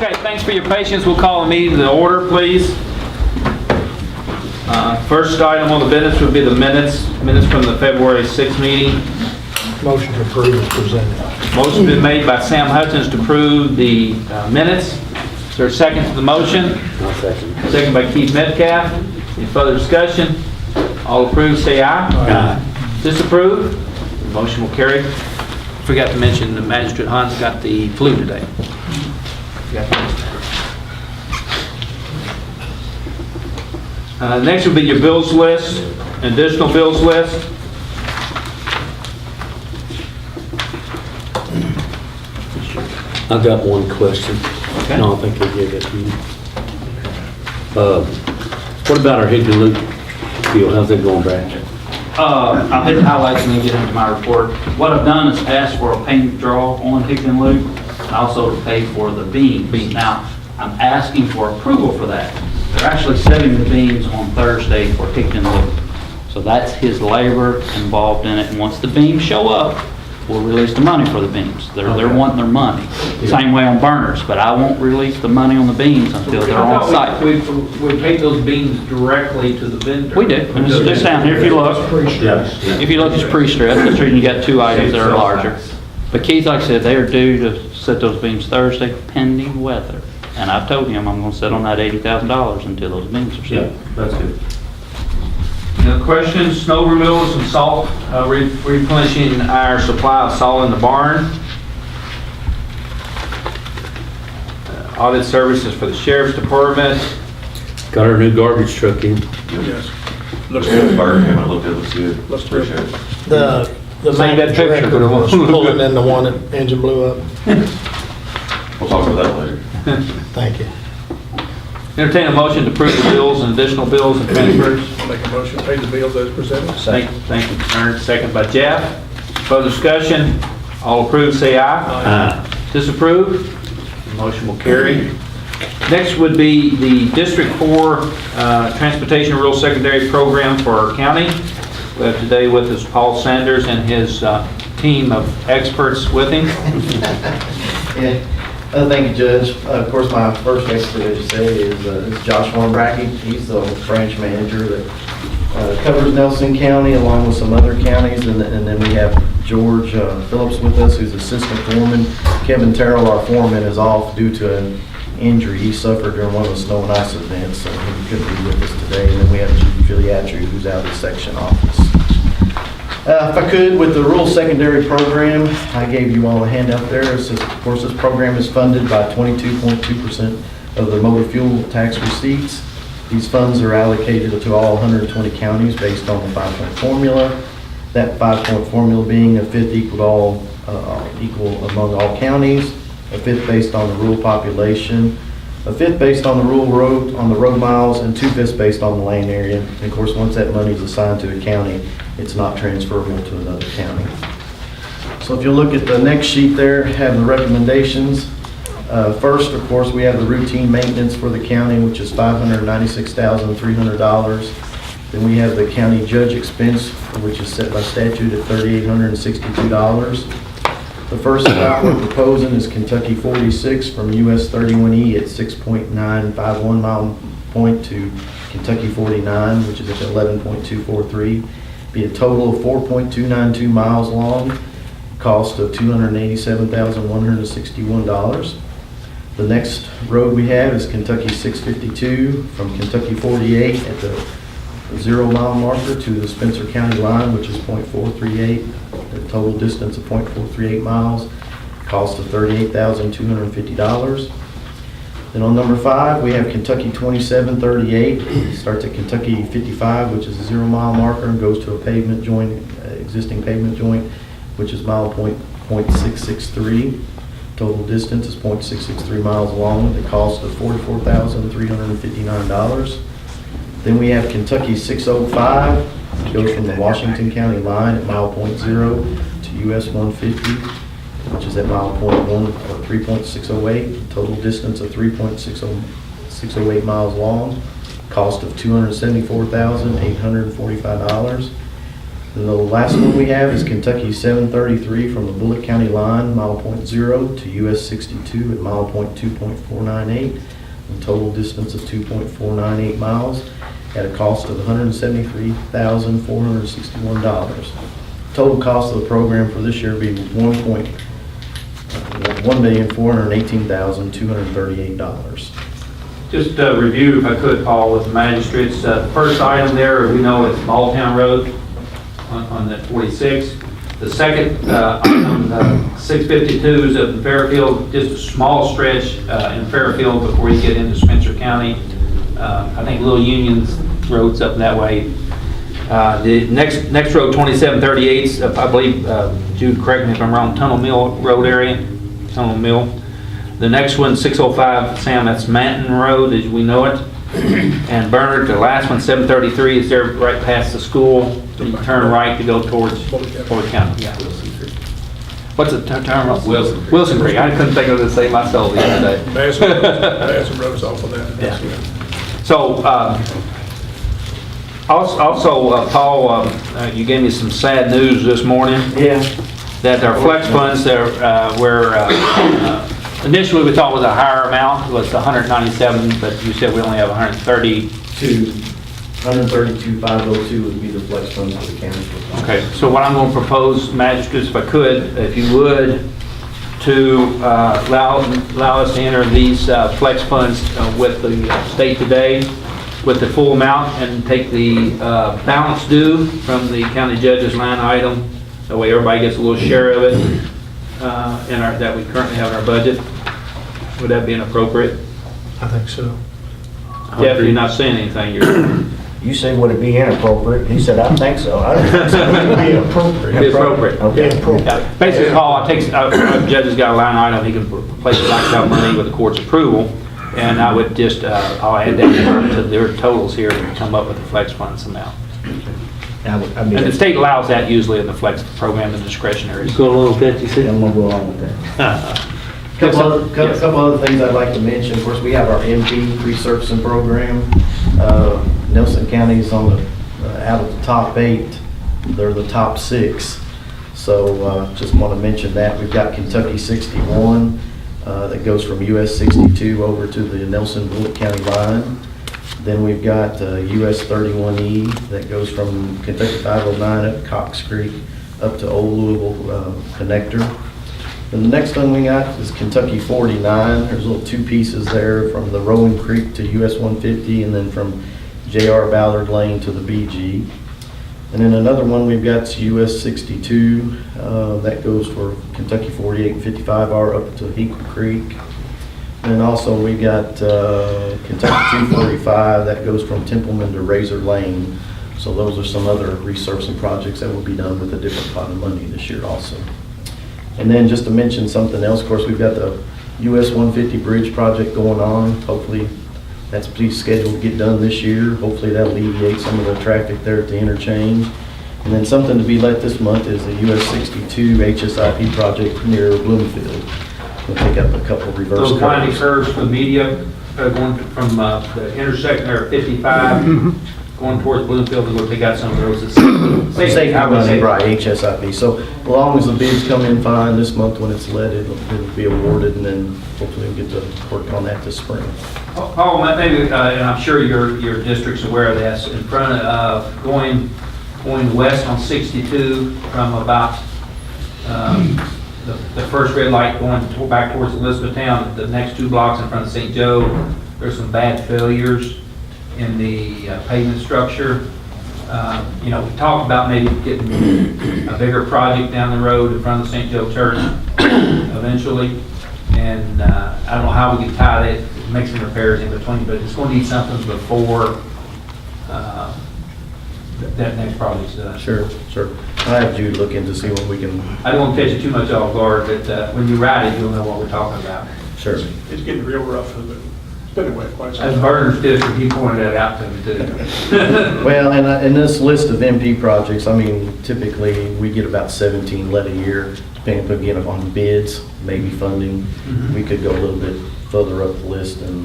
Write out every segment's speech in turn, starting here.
Okay, thanks for your patience. We'll call the meeting to order, please. First item on the business would be the minutes from the February 6th meeting. Motion to approve is presented. Motion been made by Sam Hutchins to approve the minutes. Is there a second to the motion? I'll second. Second by Keith Metcalf. Any further discussion? All approved, say aye. Aye. Disapprove? The motion will carry. Forgot to mention the Magistrate Hans got the flu today. Next will be your bills list, additional bills list. I've got one question. Okay. No, I think I gave it to you. What about our Higby Loop deal? How's it going, Brad? I'll hit the highlights and then get into my report. What I've done is asked for a payment draw on Hickman Loop and also to pay for the beams. Now, I'm asking for approval for that. They're actually setting the beams on Thursday for Hickman Loop. So that's his labor involved in it. And once the beams show up, we'll release the money for the beams. They're wanting their money. Same way on burners, but I won't release the money on the beams until they're on site. We paid those beams directly to the vendor. We do. And it's down here if you look. If you look, it's pre-stressed. That's the reason you got two items that are larger. But Keith, like I said, they are due to set those beams Thursday pending weather. And I've told him I'm going to set on that $80,000 until those beams are set. That's good. Any questions? Snow removal, some salt, replenishing our supply of salt in the barn. Audit services for the sheriff's department. Got our new garbage truck in. Yes. Looks good. Fire department looked at it, looks good. Looks Appreciate it. The Same that picture, director but it was won't look pulling good. in the one that engine blew up. We'll talk about that later. Thank you. Entertain a motion to approve the bills and additional bills and transfers. I'll make a motion to pay the bills as presented. Thank you, Ernst. Second by Jeff. Further discussion? All approved, say aye. Aye. Disapprove? The motion will carry. Next would be the District 4 Transportation Rural Secondary Program for our county. We have today with us Paul Sanders and his team of experts with him. Yeah. Thank you, Judge. Of course, my first expert, as you say, is Josh Warnbracky. He's the branch manager that covers Nelson County along with some other counties. And then we have George Phillips with us, who's assistant foreman. Kevin Terrell, our foreman, is off due to an injury he suffered during one of the snow and ice events, so he couldn't be with us today. And then we have Chief Filiatri, who's out of the section office. If I could, with the rural secondary program, I gave you all a handout there. Of course, this program is funded by 22.2% of the motor fuel tax receipts. These funds are allocated to all 120 counties based on the 5-point formula. That 5-point formula being a fifth equal among all counties, a fifth based on the rural population, a fifth based on the rural road, on the road miles, and 2/5 based on the land area. And of course, once that money is assigned to a county, it's not transferable to another county. So if you look at the next sheet there, have the recommendations. First, of course, we have the routine maintenance for the county, which is $596,300. Then we have the county judge expense, which is set by statute at $3,862. The first stop we're proposing is Kentucky 46 from US 31E at 6.951 mile point to Kentucky 49, which is at 11.243. Be a total of 4.292 miles long, cost of $287,161. The next road we have is Kentucky 652 from Kentucky 48 at the 0 mile marker to the Spencer County line, which is .438, a total distance of .438 miles, cost of $38,250. Then on number 5, we have Kentucky 2738, starts at Kentucky 55, which is a 0 mile marker, and goes to a pavement joint, existing pavement joint, which is mile .663. Total distance is .663 miles long, the cost of $44,359. Then we have Kentucky 605, which goes from the Washington County line at mile .0 to US 150, which is at mile .1 or 3.608. Total distance of 3.608 miles long. Cost of $274,845. And the last one we have is Kentucky 733 from the Bullitt County line, mile point 0 to US 62 at mile point 2.498, a total distance of 2.498 miles at a cost of $173,461. Total cost of the program for this year would be $1,418,238. Just review, if I could, Paul, with the magistrates. The first item there, we know it's Balltown Road on the 46. The second item, 652s of Fairfield, just a small stretch in Fairfield before you get into Spencer County. I think Little Union's road's up that way. The next road, 2738, I believe, Jude, correct me if I'm wrong, Tunnel Mill Road area, Tunnel Mill. The next one, 605, Sam, that's Manton Road as we know it. And Bernard, the last one, 733, is there right past the school. You turn right to go towards Ford County. Yeah. What's the term? Wilson Creek. Wilson Creek. I couldn't think of it to say myself the other day. Madison Road's off of that. Yeah. So, also, Paul, you gave me some sad news this morning. Yeah. That our flex funds, initially we thought was a higher amount, was 197, but you said we only have 130. 132,502 would be the flex funds for the county. Okay, so what I'm going to propose, magistrates, if I could, if you would, to allow us to enter these flex funds with the state today, with the full amount, and take the balance due from the county judge's line item. That way everybody gets a little share of it that we currently have in our budget. Would that be inappropriate? I think so. Jeff, you're not saying anything. You say would it be inappropriate? He said, I think so. I don't think so. It would be appropriate. Be appropriate. Okay. Yeah, basically, Paul, the judge has got a line item, he can place the blacktop money with the court's approval, and I would just, I'll add that to their totals here and come up with the flex funds amount. I And the mean, state allows that usually in the flex program, the discretionary. Go along with that, you said? I'm gonna go along with that. Couple other things I'd like to mention. Of course, we have our MP resurfacing program. Nelson County is on the, out of the top 8, they're the top 6. So just want to mention that. We've got Kentucky 61 that goes from US 62 over to the Nelson-Bullitt County line. Then we've got US 31E that goes from Kentucky 509 up Cox Creek up to Old Louisville Connector. And the next one we got is Kentucky 49. There's little 2 pieces there from the Rolling Creek to US 150 and then from JR Ballard Lane to the BG. And then another one we've got is US 62. That goes for Kentucky 48 and 55R up to Eagle Creek. And also we got Kentucky 245 that goes from Templeman to Razor Lane. So those are some other resurfacing projects that will be done with a different pot of money this year also. And then just to mention something else, of course, we've got the US 150 bridge project going on. Hopefully that's scheduled to get done this year. Hopefully that'll alleviate some of the traffic there at the interchange. And then something to be let this month is the US 62 HSIP project near Bloomfield. We'll take up a couple of reverse Those winding curves. curves for media, going from the intersection there at 55, going towards Bloomfield, is what they got some of those. Safety money, right, HSIP. So as long as the bids come in fine this month when it's let, it'll be awarded, and then hopefully we'll get to work on that this spring. Paul, maybe, and I'm sure your district's aware of this, in front of, going west on 62 from about the first red light going back towards Elizabethtown, the next 2 blocks in front of St. Joe, there's some bad failures in the pavement structure. We talked about maybe getting a bigger project down the road in front of the St. Joe Church eventually. And I don't know how we can tie that, make some repairs in between, but it's going to need something before that next project's done. Sure. I have Jude look in to see what we can, I don't want to catch you too much off guard, but when you ride it, you'll know what we're talking about. sure. It's getting real rough, but it's been away quite some As time. Berner's district, he pointed that out to me too. Well, and in this list of MP projects, I mean, typically we get about 17 let a year, depending on bids, maybe funding. We could go a little bit further up the list, and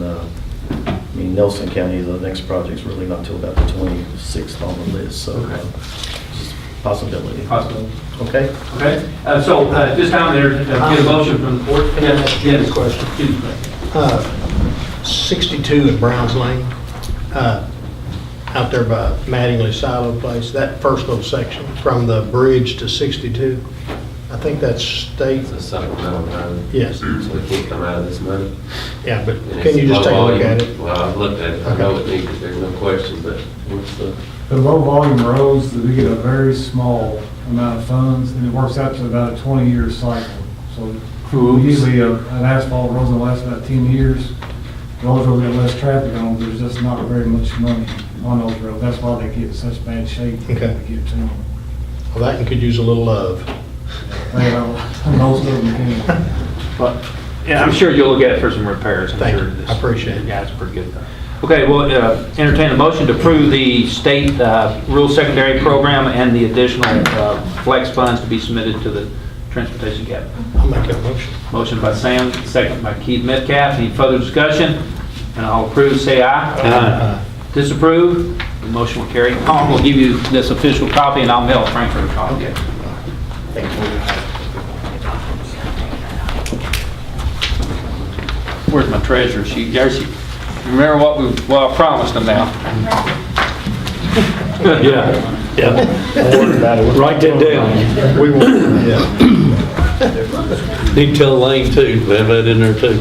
Nelson County, the next project's really not till about the 26th on the list, so just possibility. Possible. Okay? Okay, so this time there, get a motion from the board. Yes, question. Excuse me. 62 at Browns Lane, out there by Mattingly Silo Place, that first little section from the bridge to 62, I think that's state, It's a supplemental road, yes, so it can't come out of this money. yeah, but And can it's you just low take a look volume. at it? Well, I've looked at it, I know it needs, there's no question, but what's the, The low volume roads, we get a very small amount of funds, and it works out to about a 20-year cycle. So usually an asphalt road will last about 10 years. Roads will get less traffic on, there's just not very much money on those roads. That's why they get in such bad shape to Okay. get to them. Well, that one could use a little love. Most of them can. But, yeah, I'm sure you'll look at it for some repairs. I'm Thank sure you. this- I appreciate it. Yeah, it's pretty good. Okay, well, entertain a motion to approve the state rural secondary program and the additional flex funds to be submitted to the transportation cabinet. I'll make that motion. Motion by Sam, second by Keith Metcalf. Any further discussion? And all approve, say aye. Aye. Disapprove, the motion will carry. Colin will give you this official copy, and I'll mail Frankfurt a copy. Okay. Thank you. Where's my treasure sheet? There's she. Remember what I promised them now. Yeah, yeah. Write that down. We will, yeah. Need to tell Lane too, they have that in there too.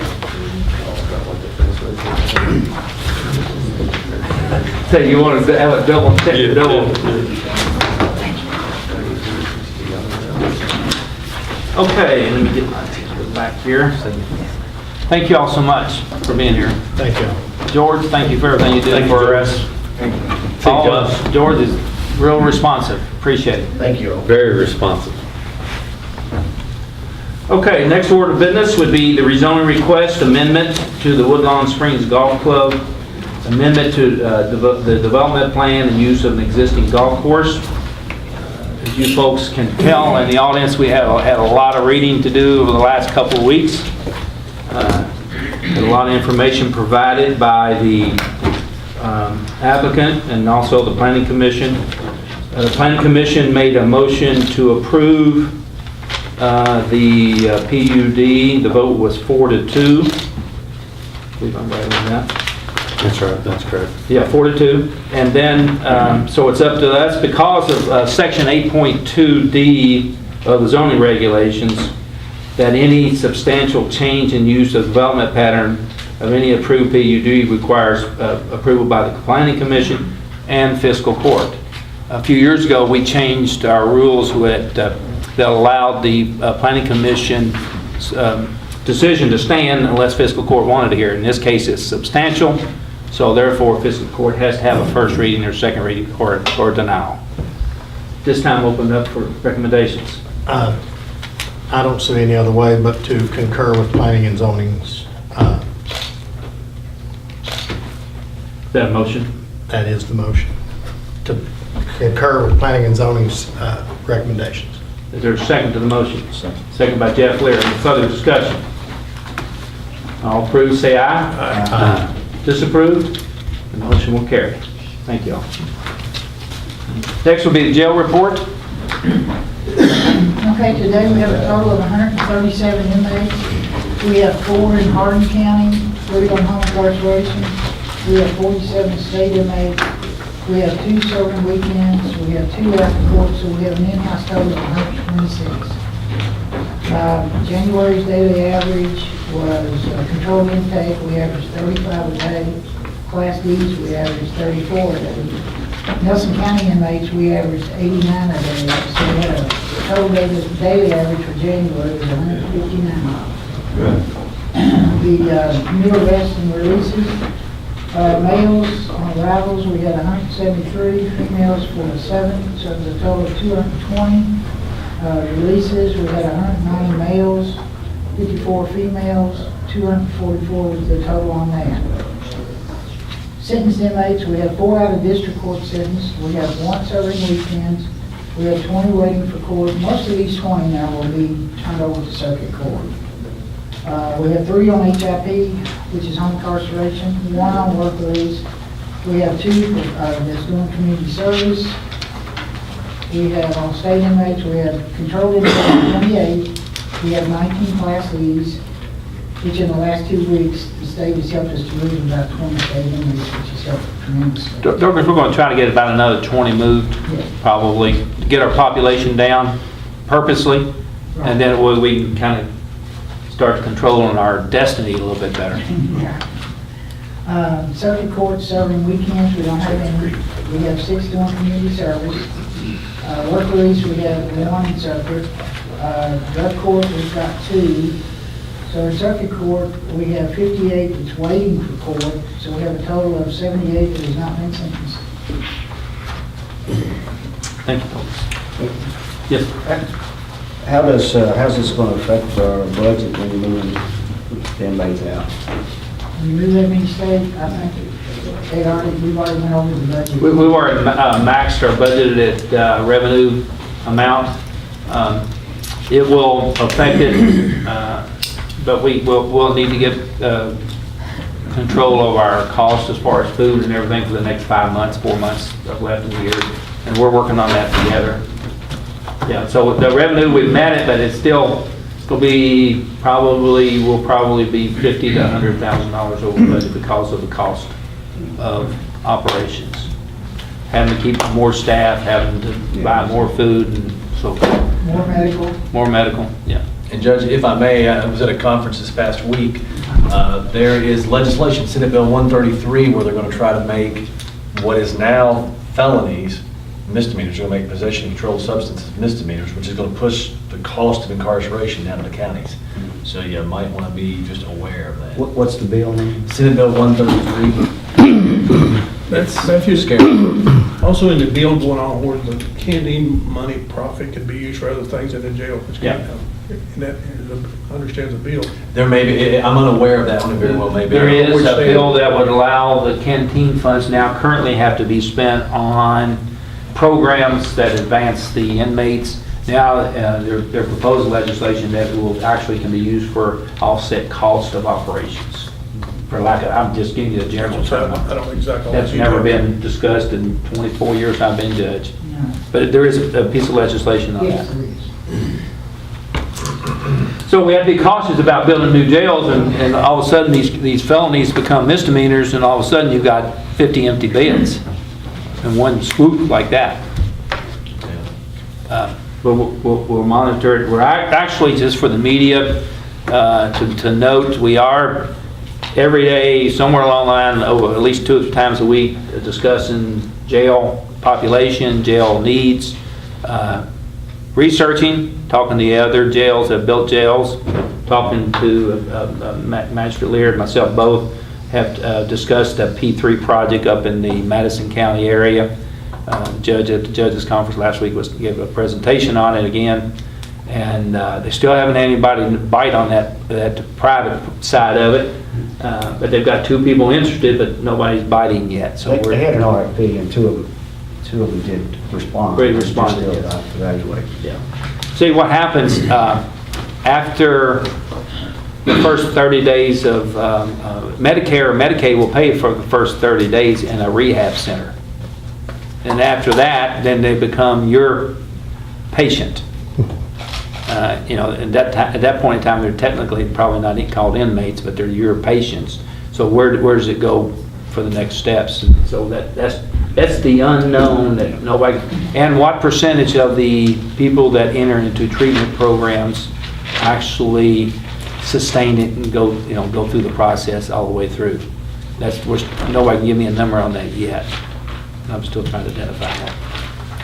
Say you want to have a double. Okay, let me get my back here. Thank you all so much for being here. Thank you. George, thank you for everything you did Thank you, for George. us. Hey, All of Josh. us. George is real responsive. Appreciate it. Thank you all. Very responsive. Okay, next order of business would be the rezoning request amendment to the Woodlawn Springs Golf Club, amendment to the development plan and use of an existing golf course. As you folks can tell in the audience, we have had a lot of reading to do over the last couple of weeks. A lot of information provided by the applicant and also the planning commission. The planning commission made a motion to approve the PUD. The vote was 4-2. I believe I'm right on that. That's right, that's correct. Yeah, 4-2. And then, so it's up to us because of Section 8.2D of the zoning regulations, that any substantial change in use of development pattern of any approved PUD requires approval by the planning commission and fiscal court. A few years ago, we changed our rules that allowed the planning commission decision to stand unless fiscal court wanted to hear it. In this case, it's substantial, so therefore fiscal court has to have a first reading or second reading or denial. This time opened up for recommendations. I don't see any other way but to concur with planning and zoning's, Is that a motion? that is the motion, to concur with planning and zoning's recommendations. Is there a second to the motion? Second by Jeff Lear. Any further discussion? All approved, say aye. Aye. Disapproved? The motion will carry. Thank you all. Next will be the jail report. Okay, today we have a total of 137 inmates. We have 4 in Hardin County, 3 on home incarceration. We have 47 state inmates. We have 2 serving weekends. We have 2 after court, so we have an in-house total of 126. January's daily average was controlled intake. We averaged 35 a day. Class D's, we averaged 34 a day. Nelson County inmates, we averaged 89 a day. So we had a total daily average for January was 159. The new arrests and releases, males on arrivals, we had 173, females 47, so it was a total of 220. Releases, we had 190 males, 54 females, 244 was the total on that. Sentenced inmates, we have 4 out of district court sentenced, we have 1 serving weekends, we have 20 waiting for court. Most of these 20 now will be turned over to circuit court. We have 3 on HIP, which is home incarceration, 1 on work release. We have 2 that's doing community service. We have on state inmates, we have controlled inmates 28, we have 19 Class E's, which in the last 2 weeks, the state has helped us to lose about 20 state inmates, which has helped tremendously. Douglas, we're going to try to get about another 20 moved, Yes. probably, to get our population down purposely, and then we can kind of start controlling our destiny a little bit better. Circuit court serving weekends, we don't have any. We have 6 doing community service. Work release, we have 1 circuit. Drug court, we've got 2. So in circuit court, we have 58 that's waiting for court, so we have a total of 78 that has not been sentenced. Thank you, folks. Yes, How's this going to affect our budget when you move the inmates out? When you move that many state, I think we've already went over the budget. we've already maxed our budgeted revenue amount. It will affect it, but we'll need to get control of our costs as far as food and everything for the next 5 months, 4 months left in the year, and we're working on that together. Yeah, so the revenue, we've met it, but it's still will be will probably be $50,000 to $100,000 over budget because of the cost of operations. Having to keep more staff, having to buy more food and so forth. More medical. More medical, yeah. And Judge, if I may, I was at a conference this past week. There is legislation, Senate Bill 133, where they're going to try to make what is now felonies misdemeanors. They're going to make possession of controlled substances misdemeanors, which is going to push the cost of incarceration down to the counties. So you might want to be just aware of that. What's the bill name? Senate Bill 133. Matthew, Scary. also in the bill going on where the canteen money profit could be used for other things in the jail. Yeah. And that understands the bill. There may be, I'm unaware of that one, very well maybe. There is a bill that would allow the canteen funds now currently have to be spent on programs that advance the inmates. Now, they're proposed legislation that will actually can be used for offset cost of operations. For lack of, I'm just giving you a general term. I don't exactly. That's never been discussed in 24 years I've been judge. No. But there is a piece of legislation on Yes, that. there is. So we have to be cautious about building new jails, and all of a sudden these felonies become misdemeanors, and all of a sudden you've got 50 empty beds in one swoop like that. But we'll monitor it. We're actually, just for the media to note, we are every day, somewhere along the line, over at least 2 times a week, discussing jail population, jail needs, researching, talking to the other jails that built jails, talking to Magistrate Lear and myself both have discussed a P3 project up in the Madison County area. Judge at the judges conference last week gave a presentation on it again, and they still haven't had anybody bite on that private side of it, but they've got 2 people interested, but nobody's biting yet. So They had an RFP and two of them did respond. They responded, They're yes. still evaluating. Yeah. See, what happens after the first 30 days of Medicare or Medicaid will pay for the first 30 days in a rehab center. And after that, then they become your patient. At that point in time, they're technically probably not called inmates, but they're your patients. So where does it go for the next steps? And so that's the unknown that nobody. And what percentage of the people that enter into treatment programs actually sustain it and go through the process all the way through? Nobody can give me a number on that yet. I'm still trying to identify that.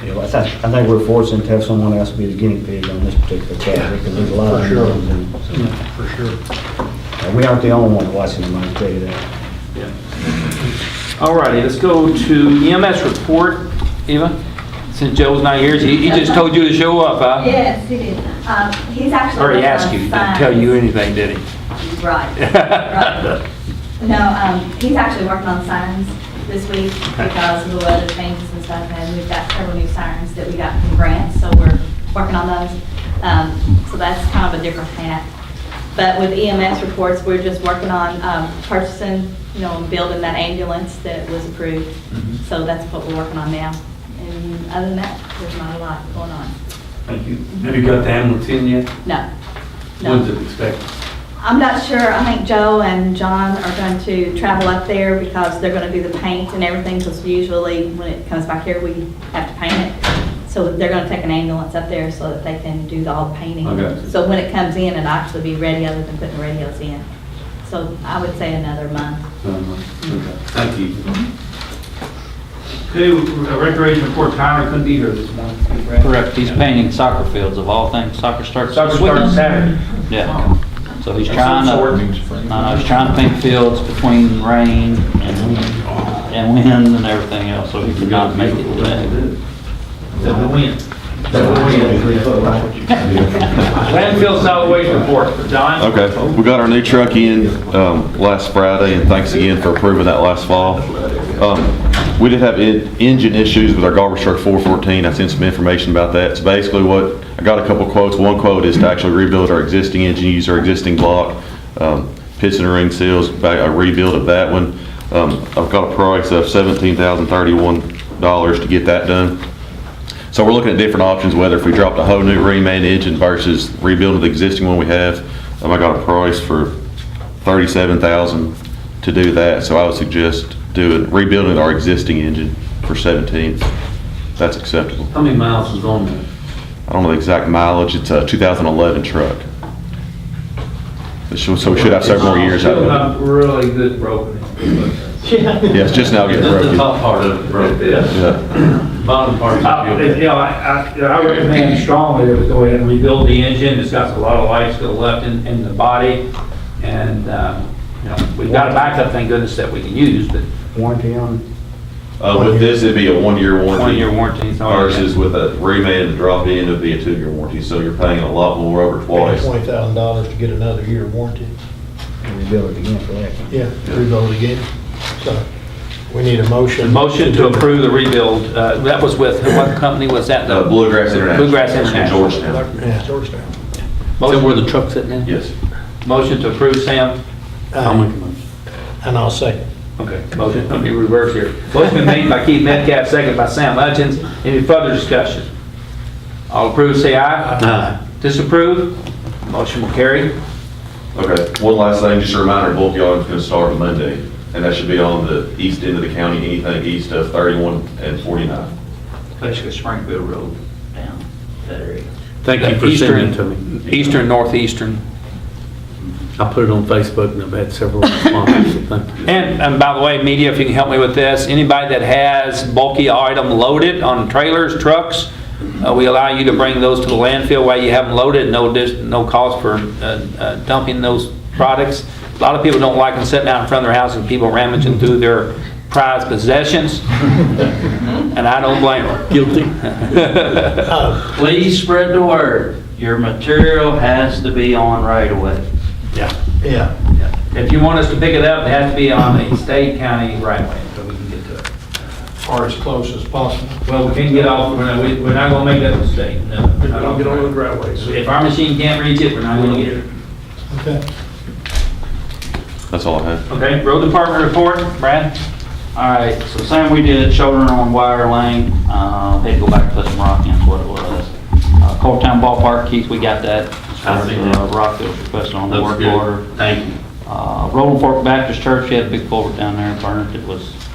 Yeah, well, I think we're fortunate to have someone else be the guinea pig on this particular project, because there's a lot of unknowns. For sure. We aren't the only one watching them, I can tell you that. All righty, let's go to EMS report. Eva, since Joe's not here, he just told you to show up, huh? Yes, he did. He's actually. Or he working asked on you, he didn't signs. tell you anything, did he? Right. No, he's actually working on signs this week because of the weather changes and stuff, and we've got several new signs that we got from grants, so we're working on those. So that's kind of a different hat. But with EMS reports, we're just working on purchasing, and building that ambulance that was approved. So that's what we're working on now. And other than that, there's not a lot going on. Thank you. Have you got the ambulance in yet? No. When's No. it expected? I'm not sure. I think Joe and John are going to travel up there because they're going to do the paint and everything, because usually when it comes back here, we have to paint it. So they're going to take an ambulance up there so that they can do all the painting. Okay. So when it comes in, it'll actually be ready other than putting the radios in. So I would say another month. Okay. Thank you. Okay, recreation report, Tyler couldn't be here this morning. Correct, he's painting soccer fields of all things. Soccer starts Soccer this starts weekend. Saturday. Yeah. So he's trying to, he's trying to paint fields between rain and wind and everything else, so he could not make it today. The wind. Landfill solid waste report, John? Okay, we got our new truck in last Friday, and thanks again for approving that last fall. We did have engine issues with our garbage truck 414. I sent some information about that. So basically I got a couple quotes. One quote is to actually rebuild our existing engine, use our existing block, piston ring seals, a rebuild of that one. I've got a price of $17,031 to get that done. So we're looking at different options, whether if we dropped a whole new reman engine versus rebuilding the existing one we have. I got a price for $37,000 to do that. So I would suggest rebuilding our existing engine for 17. That's acceptable. How many miles is on that? I don't know the exact mileage. It's a 2011 truck. So we should have several more years out Still of not really good broken. it. Yeah, it's just now getting Just the broken. top part of it broke. Yeah. Bottom part is I recommend strongly that we go ahead and rebuild the engine. It's got a lot of life still left in the body. And, we've got a backup, thank goodness, that we can use, but Warranty on? With this, it'd be a 1-year warranty. 1-year warranty. Versus with a reman to drop in, it'd be a 2-year warranty. So you're paying a lot more over twice. $20,000 to get another year warranty. Rebuild it again for that. Yeah, rebuild again. So we need a motion. Motion to approve the rebuild, that was with, what company was that? Bluegrass International. Bluegrass International. Georgetown. Yeah, Georgetown. Is that where the truck's at now? Yes. Motion to approve, Sam? I'll make a motion. And I'll second. Okay, motion, let me reverse here. Motion been made by Keith Metcalf, second by Sam Hutchins. Any further discussion? All approve, say aye. Aye. Disapprove? Motion will carry. Okay, one last thing, just a reminder, bulk yard is going to start Monday, and that should be on the east end of the county, anything east of 31 and 49. Basically Springfield Road down that area. Thank you for sending it to me. Eastern, northeastern. I put it on Facebook and I've had several responses, so thank you. And by the way, media, if you can help me with this, anybody that has bulky item loaded on trailers, trucks, we allow you to bring those to the landfill while you have them loaded, no cost for dumping those products. A lot of people don't like them sitting out in front of their house and people rummaging through their prized possessions, and I don't blame them. Guilty. Please spread the word. Your material has to be on right away. Yeah. If you want us to pick it up, it has to be on a state, county right away, so we can get to it. Or as close as possible. Well, we can't get off, we're not gonna make that mistake, no. Don't get on those driveways. If our machine can't reach it, we're not gonna get it. Okay. That's all I have. Okay, road department report, Brad? All right, so same we did, shoulder on Wire Lane, had to go back and put some rock in, is what it was. Cold Town Ballpark, Keith, we got that. As far as rock that was requested on the work order. Thank you. Rolling Fork Baptist Church, you had a big culvert down there in Burnett,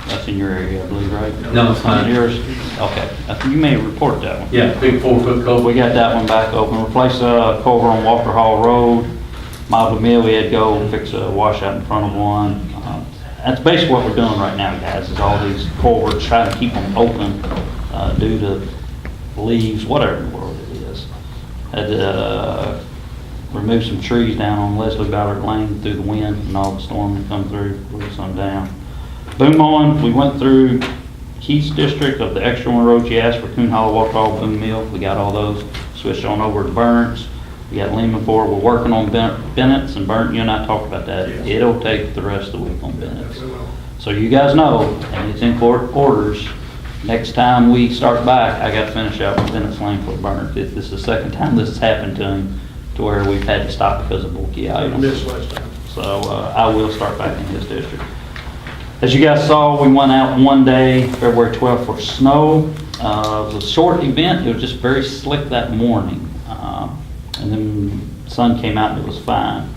that's in your area, I believe, right? No, it's not. Yours? Okay, I think you may have reported that one. Yeah, big 4-foot culvert. We got that one back open, replace a culvert on Walker Hall Road, Mildwood Mill, we had to go fix a washout in front of one. That's basically what we're doing right now, guys, is all these culverts, trying to keep them open due to leaves, whatever in the world it is. Had to remove some trees down on Leslie Ballard Lane through the wind and all the storm that come through, blew some down. Boom mowing, we went through Keith's district of the extra one roads you asked for, Coon Hollow, Walker Hall, Boone Mill, we got all those. Switched on over to Burns. We got Lehman Ford, we're working on Bennett's, and Burnt, you and I talked about that. It'll take the rest of the week on Bennett's. So you guys know, and it's in court orders, next time we start back, I gotta finish out with Bennett's Lane for Burnt. This is the second time this has happened to him, to where we've had to stop because of bulky items. Missed last time. So I will start back in his district. As you guys saw, we went out one day, February 12th, for snow. It was a short event, it was just very slick that morning. And then sun came out and it was fine.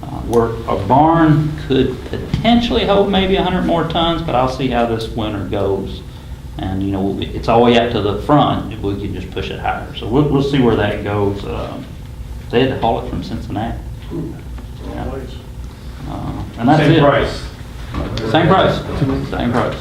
Our barn could potentially hold maybe 100 more tons, but I'll see how this winter goes. And, you know, it's all the way up to the front, if we can just push it higher. So we'll see where that goes. They had to haul it from Cincinnati. Yeah. And that's it. Same price. Same price.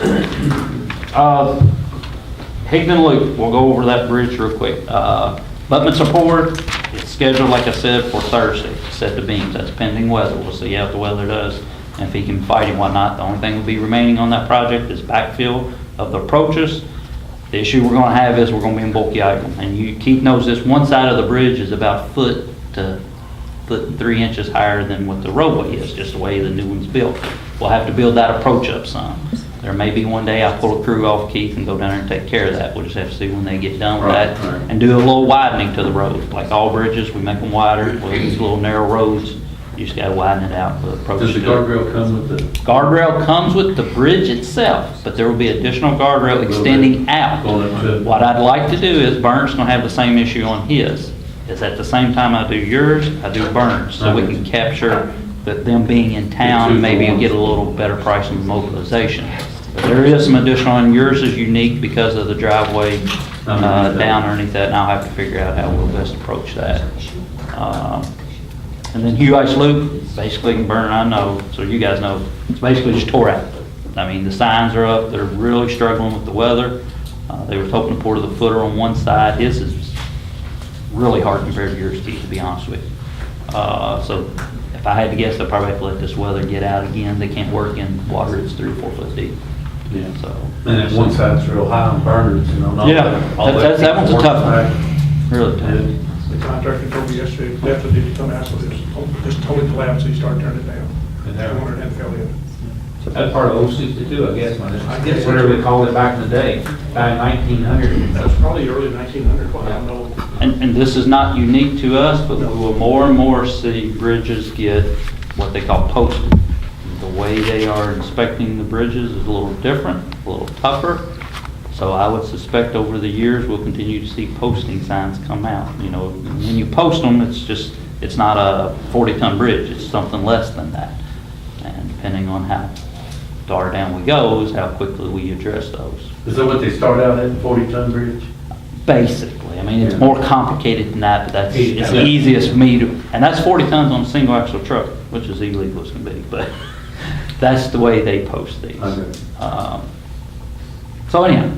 Higdon Loop, we'll go over that bridge real quick. Abutments are poured. It's scheduled, like I said, for Thursday, set the beams. That's pending weather. We'll see how the weather does and if he can fight and whatnot. The only thing will be remaining on that project is backfill of the approaches. The issue we're going to have is we're going to be in bulky item. And Keith knows this, one side of the bridge is about foot to foot and 3 inches higher than what the roadway is, just the way the new one's built. We'll have to build that approach up some. There may be one day I'll pull a crew off Keith and go down there and take care of that. We'll just have to see when they get done with that and do a little widening to the road. Like all bridges, we make them wider. Well, these little narrow roads, you just got to widen it out for the approach. Does the guardrail come with the? Guardrail comes with the bridge itself, but there will be additional guardrail extending out. What I'd like to do is Burns going to have the same issue on his. Is at the same time I do yours, I do Burns, so we can capture that them being in town, maybe get a little better price on the mobilization. But there is some additional, and yours is unique because of the driveway down underneath that, and I'll have to figure out how we'll best approach that. And then Hugh Ice Loop, basically in Burn, I know, so you guys know, it's basically just tore out. I mean, the signs are up, they're really struggling with the weather. They were hoping to pour to the footer on one side. His is really hard compared to yours, Keith, to be honest with you. So if I had to guess, they'll probably have to let this weather get out again. They can't work in water that's 3 or 4 foot deep. Yeah. So. And then one side's real high on burners, you know. Yeah, that one's a tough one. Really tough. The contractor told me yesterday, definitely did come out, so this totally collapsed, so he started turning it down. And that one had fell in. So that's part of 062, I guess, I guess whatever they called it back in the day, back in 1900. That was probably early 1900, I don't know. And this is not unique to us, but we will more and more see bridges get what they call posted. The way they are inspecting the bridges is a little different, a little tougher. So I would suspect over the years, we'll continue to see posting signs come out. You know, when you post them, it's not a 40-ton bridge, it's something less than that. And depending on how far down we go is how quickly we address those. Is that what they start out at, 40-ton bridge? Basically, I mean, it's more complicated than that, but it's the easiest for me to, and that's 40 tons on a single axle truck, which is illegal as can be, but that's the way they post these. Okay. So anyhow,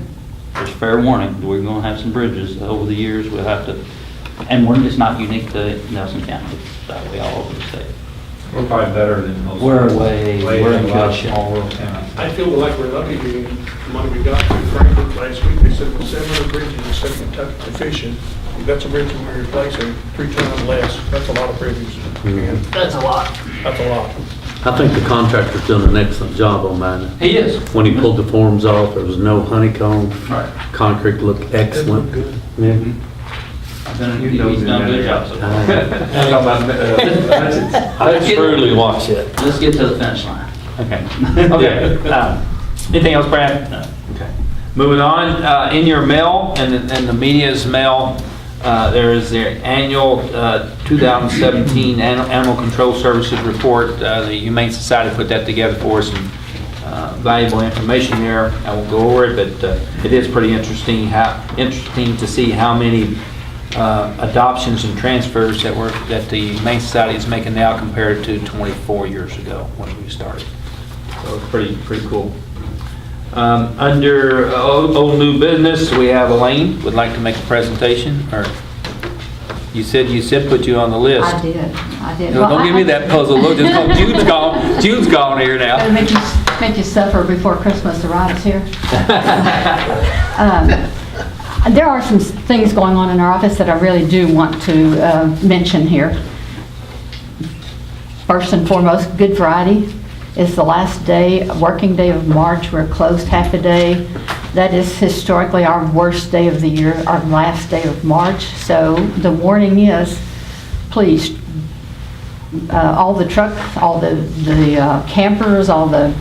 there's fair warning, we're gonna have some bridges over the years, we'll have to, and it's not unique to Nelson County, it's that way all over the state. We're probably better than most. We're we're in good shape. Small rural towns. I feel like we're lucky being the money we got from Frankfurt last week. They said with 700 bridges in Southern Kentucky deficient, we've got some bridges we're replacing 3 times less. That's a lot of bridges. That's a lot. That's a lot. I think the contractor's done an excellent job on mine. He is. When he pulled the forms off, there was no honeycomb. Right. Concrete looked excellent. Good. Yeah. He's done a good job so far. I truly watch it. Let's get to the finish line. Okay. Okay. Anything else, Brad? No. Okay. Moving on, in your mail and the media's mail, there is their annual 2017 Animal Control Services report. The Humane Society put that together for us. Some valuable information there. I won't go over it, but it is pretty interesting. Interesting to see how many adoptions and transfers that the Humane Society is making now compared to 24 years ago when we started. So it's pretty cool. Under old new business, we have Elaine would like to make a presentation. Or you said put you on the list. I did. No, don't give me that puzzle look. Just go, June's gone. June's gone here now. Gotta make you suffer before Christmas arrives here. There are some things going on in our office that I really do want to mention here. First and foremost, Good Friday is the last working day of March. We're closed half a day. That is historically our worst day of the year, our last day of March. So the warning is, please, all the trucks, all the campers, all the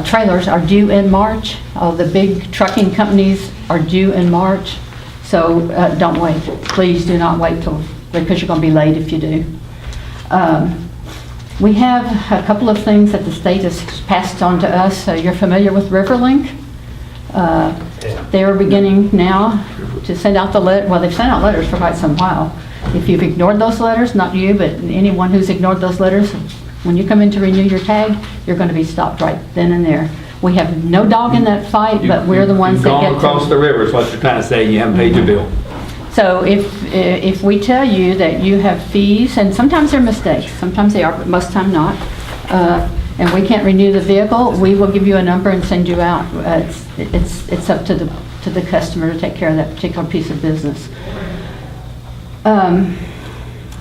Trailers are due in March. All the big trucking companies are due in March. So don't wait. Please do not wait because you're going to be late if you do. We have a couple of things that the state has passed on to us. You're familiar with RiverLink? They're beginning now to send out well, they've sent out letters for quite some while. If you've ignored those letters, not you, but anyone who's ignored those letters, when you come in to renew your tag, you're going to be stopped right then and there. We have no dog in that fight, but we're the ones that get You've gone across the river is what you're trying to say, you haven't paid your bill. So if we tell you that you have fees, and sometimes they're mistakes, sometimes they are, but most time not, and we can't renew the vehicle, we will give you a number and send you out. It's up to the customer to take care of that particular piece of business.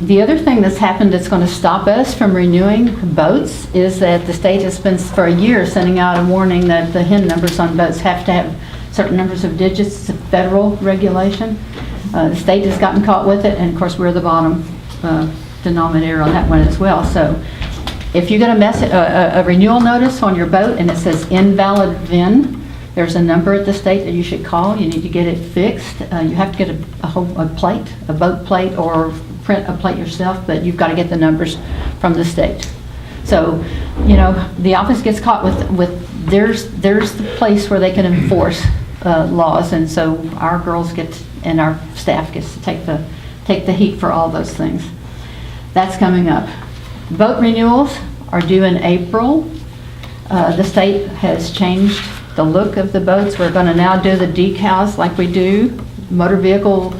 The other thing that's happened that's going to stop us from renewing boats is that the state has been for a year sending out a warning that the HIN numbers on boats have to have certain numbers of digits. It's a federal regulation. The state has gotten caught with it, and of course we're the bottom denominator on that one as well. So if you get a renewal notice on your boat and it says invalid VIN, there's a number at the state that you should call. You need to get it fixed. You have to get a plate, a boat plate, or print a plate yourself, but you've got to get the numbers from the state. So, you know, the office gets caught with there's the place where they can enforce laws, and so our girls and our staff gets to take the heat for all those things. That's coming up. Boat renewals are due in April. The state has changed the look of the boats. We're going to now do the decals like we do motor vehicles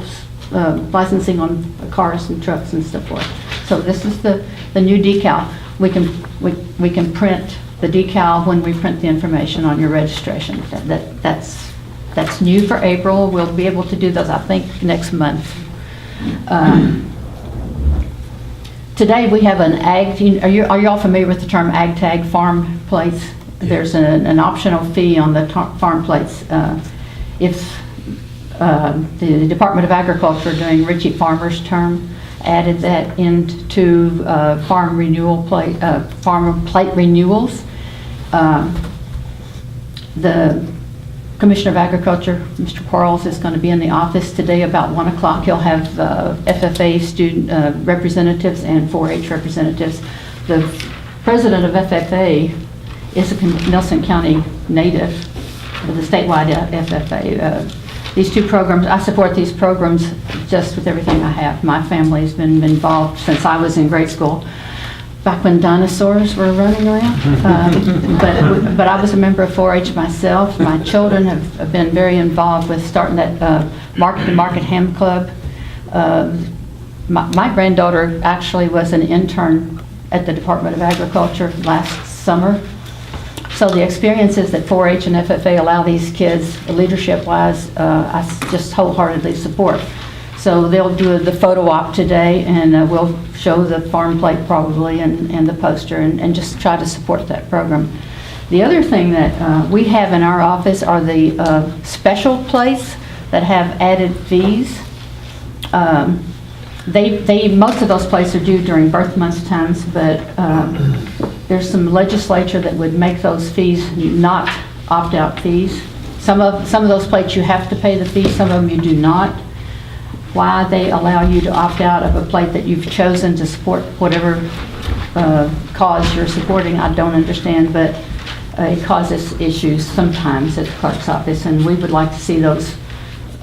licensing on cars and trucks and so forth. So this is the new decal. We can print the decal when we print the information on your registration. That's new for April. We'll be able to do those, I think, next month. Today we have an ag. Are you all familiar with the term ag tag farm plates? There's an optional fee on the farm plates. If the Department of Agriculture, during Ritchie Farmer's term, added that into farm plate renewals. The Commissioner of Agriculture, Mr. Quarles, is going to be in the office today about 1 o'clock. He'll have FFA student representatives and 4-H representatives. The president of FFA is a Nelson County native of the statewide FFA. These two programs, I support these programs just with everything I have. My family's been involved since I was in grade school, back when dinosaurs were running around. But I was a member of 4-H myself. My children have been very involved with starting that market ham club. My granddaughter actually was an intern at the Department of Agriculture last summer. So the experiences that 4-H and FFA allow these kids, leadership-wise, I just wholeheartedly support. So they'll do the photo op today, and we'll show the farm plate probably and the poster, and just try to support that program. The other thing that we have in our office are the special plates that have added fees. Most of those plates are due during birth month times, but there's some legislature that would make those fees not opt-out fees. Some of those plates you have to pay the fee, some of them you do not. Why they allow you to opt out of a plate that you've chosen to support whatever cause you're supporting, I don't understand, but it causes issues sometimes at the clerk's office, and we would like to see those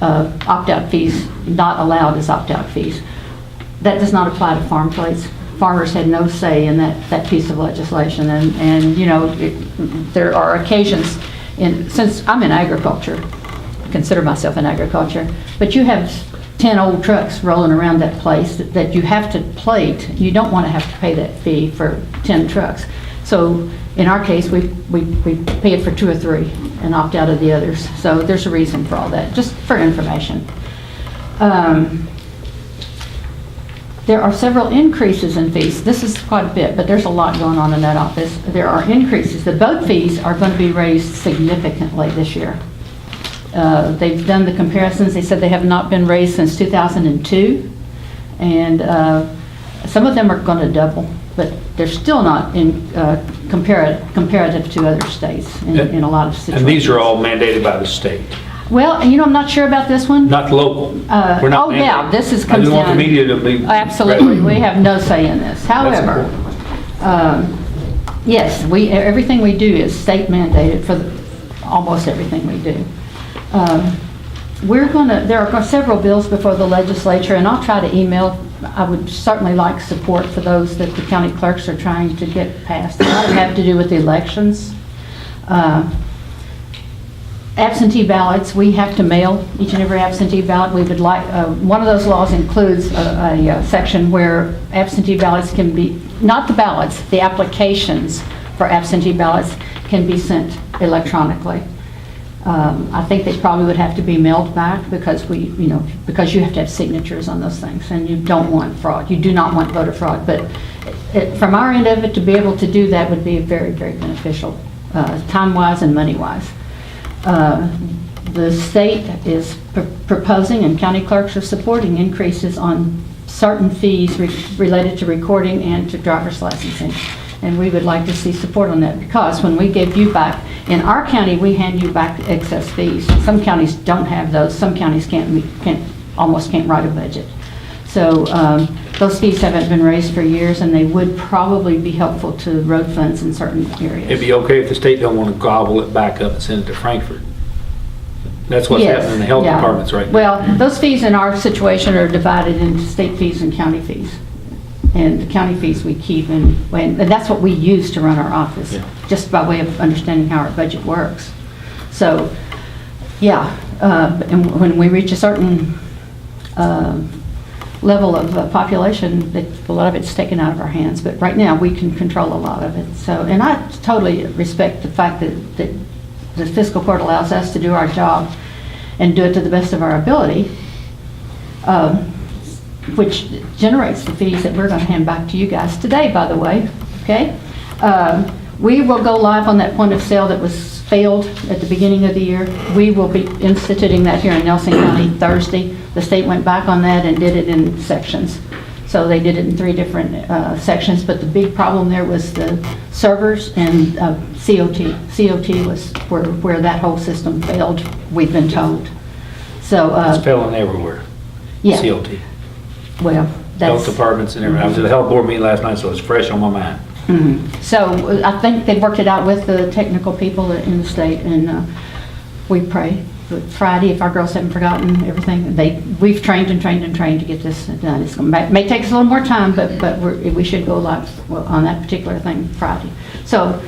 opt-out fees not allowed as opt-out fees. That does not apply to farm plates. Farmers had no say in that piece of legislation, and you know, there are occasions, since I'm in agriculture, I consider myself in agriculture, but you have 10 old trucks rolling around that place that you have to plate. You don't want to have to pay that fee for 10 trucks. So in our case, we pay it for 2 or 3 and opt out of the others. So there's a reason for all that, just for information. There are several increases in fees. This is quite a bit, but there's a lot going on in that office. There are increases. The boat fees are going to be raised significantly this year. They've done the comparisons. They said they have not been raised since 2002, and some of them are going to double, but they're still not in comparative to other states in a lot of situations. And these are all mandated by the state, Well, you know, I'm not sure about this one. not local. We're not Oh, yeah, mandated. this is I comes just want the down. media to be. Absolutely, we have no say in this. However, yes, everything we do is state mandated for almost everything we do. There are several bills before the legislature, and I'll try to email. I would certainly like support for those that the county clerks are trying to get passed. A lot of them have to do with the elections. Absentee ballots, we have to mail each and every absentee ballot. We would like, one of those laws includes a section where absentee ballots can be, not the ballots, the applications for absentee ballots can be sent electronically. I think they probably would have to be mailed back because because you have to have signatures on those things, and you don't want fraud. You do not want voter fraud, but from our end of it, to be able to do that would be very, very beneficial, time-wise and money-wise. The state is proposing, and county clerks are supporting, increases on certain fees related to recording and to driver's licensing. And we would like to see support on that, because when we give you back, in our county, we hand you back excess fees. Some counties don't have those. Some counties almost can't write a budget. So those fees haven't been raised for years, and they would probably be helpful to road funds in certain areas. It'd be okay if the state don't want to gobble it back up and send it to Frankfurt. That's what's Yes, happening in the health yeah. departments right now. Well, those fees in our situation are divided into state fees and county fees. And the county fees we keep, and that's what we use to run our office, Yeah. just by way of understanding how our budget works. So, yeah, and when we reach a certain level of population, a lot of it's taken out of our hands. But right now, we can control a lot of it. So, and I totally respect the fact that the fiscal court allows us to do our job and do it to the best of our ability. Which generates the fees that we're going to hand back to you guys today, by the way, okay? We will go live on that point of sale that was failed at the beginning of the year. We will be instituting that here in Nelson County Thursday. The state went back on that and did it in sections. So they did it in 3 different sections, but the big problem there was the servers and COT. COT was where that whole system failed, we've been told. So, It's failing everywhere. yeah. COT. Well, Health that's... departments and everything. I was at the health board meeting last night, so it's fresh on my mind. Mhm. So I think they've worked it out with the technical people in the state, and we pray. But Friday, if our girls haven't forgotten everything, we've trained and trained and trained to get this done. It may take us a little more time, but we should go live on that particular thing Friday. So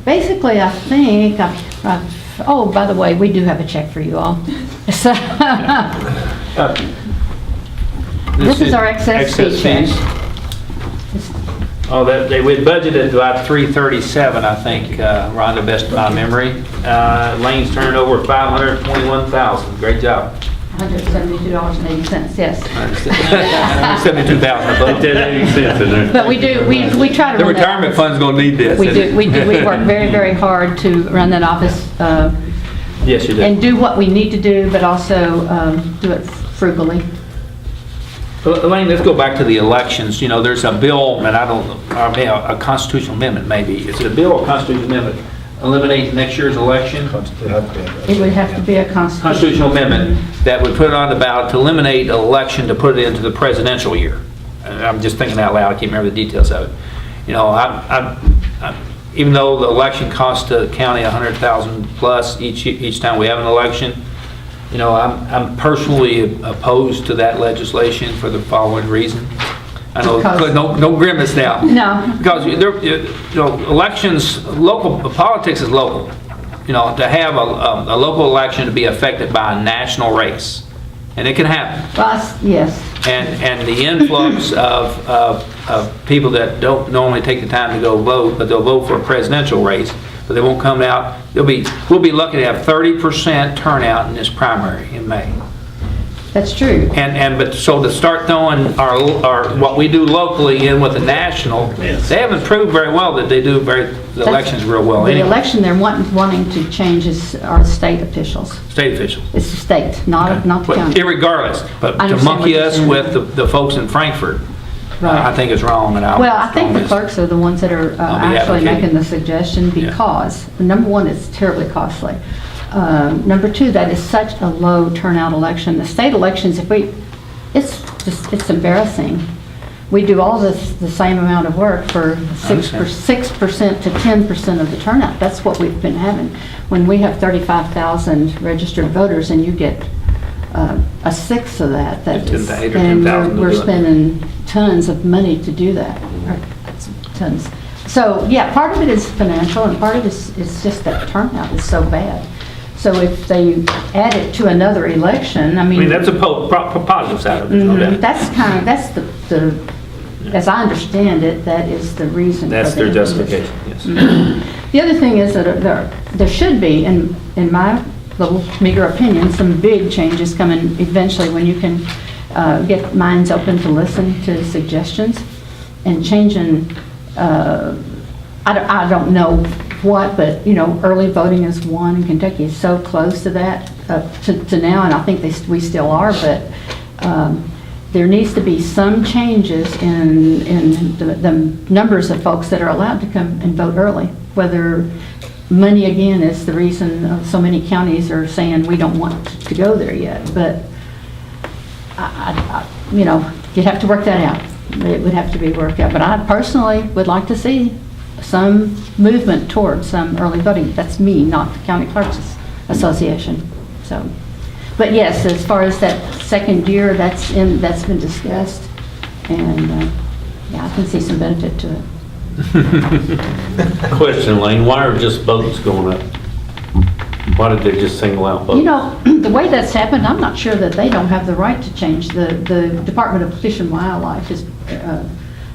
basically, I think, oh, by the way, we do have a check for you all. So, this is our excess fee check. fees. Oh, we budgeted about 337, I think, Rhonda, best of my memory. Lane's turned over 521,000. Great job. $172.80, yes. 72,000, I thought. Did 80 cents in there. But we try to The run that retirement office. fund's gonna need this. We do, we work very, very hard to run that office Yes, you do. and do what we need to do, but also do it frugally. Elaine, let's go back to the elections. You know, there's a bill, and I don't know, a constitutional amendment maybe. Is it a bill or constitutional amendment? Eliminate next year's election? It would have to be a Constitutional amendment that would put it on the ballot to eliminate election to put it into the presidential year. And I'm just thinking out loud, I can't remember the details of it. You know, even though the election costs the county $100,000 plus each time we have an election, you know, I'm personally opposed to that legislation for the following reason. I know, no grimace now. No. Because elections, local politics is local. You know, to have a local election to be affected by a national race, and it can happen. Well, yes. And the influx of people that don't normally take the time to go vote, but they'll vote for a presidential race, but they won't come out. We'll be lucky to have 30% turnout in this primary in May. That's true. But so to start throwing our what we do locally in with the national, they haven't proved very well that they do the elections real well. The anyway. election they're wanting to change are state officials. State officials. It's the state, not the But county. irregardless, but I to understand monkey what you're us saying. with the folks in Frankfurt, I think it's wrong, and I'll... Well, I think the clerks are the ones that are I'll be actually advocating. making the suggestion Yeah. because, number one, it's terribly costly. Number two, that is such a low turnout election. The state elections, it's embarrassing. We do all this, the same amount of work for 6% to 10% of the turnout. That's what we've been having. When we have 35,000 registered voters and you get a sixth of that, that is, 10,000 or and 10,000 to we're do it. spending tons of money to do that, or tons. So, yeah, part of it is financial and part of it is just that turnout is so bad. So if they add it to another election, I I mean. mean, that's a positive side of it, no doubt. That's the, as I understand it, that is the reason. That's for their the- justification, yes. The other thing is that there should be, in my little meager opinion, some big changes coming eventually when you can get minds open to listen to suggestions and changing, I don't know what, but, early voting is one, and Kentucky is so close to that, to now, and I think we still are, but there needs to be some changes in the numbers of folks that are allowed to come and vote early. Whether money, again, is the reason so many counties are saying we don't want to go there yet. But, you'd have to work that out. It would have to be worked out. But I personally would like to see some movement towards some early voting. That's me, not the County Clerks Association. So. But yes, as far as that second year, that's been discussed, and I can see some benefit to it. Question, Lane, why are just votes going up? Why did they just single out votes? The way that's happened, I'm not sure that they don't have the right to change. The Department of Fish and Wildlife is,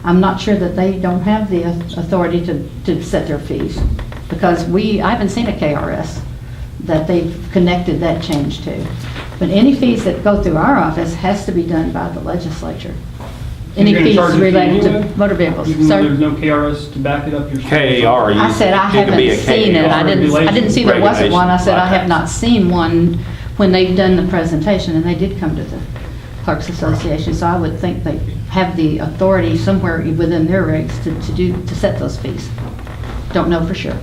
I'm not sure that they don't have the authority to set their fees, because I haven't seen a KRS that they've connected that change to. But any fees that go through our office has to be done by the legislature. Any You're gonna fees charge a fee related to anyway? motor vehicles. Even though Sir? there's no KRS to back it up? KR. I said I haven't seen it. I didn't see there wasn't one. I said I have not seen one when they've done the presentation, and they did come to the Clerks Association. So I would think they have the authority somewhere within their regs to set those fees. Don't know for sure.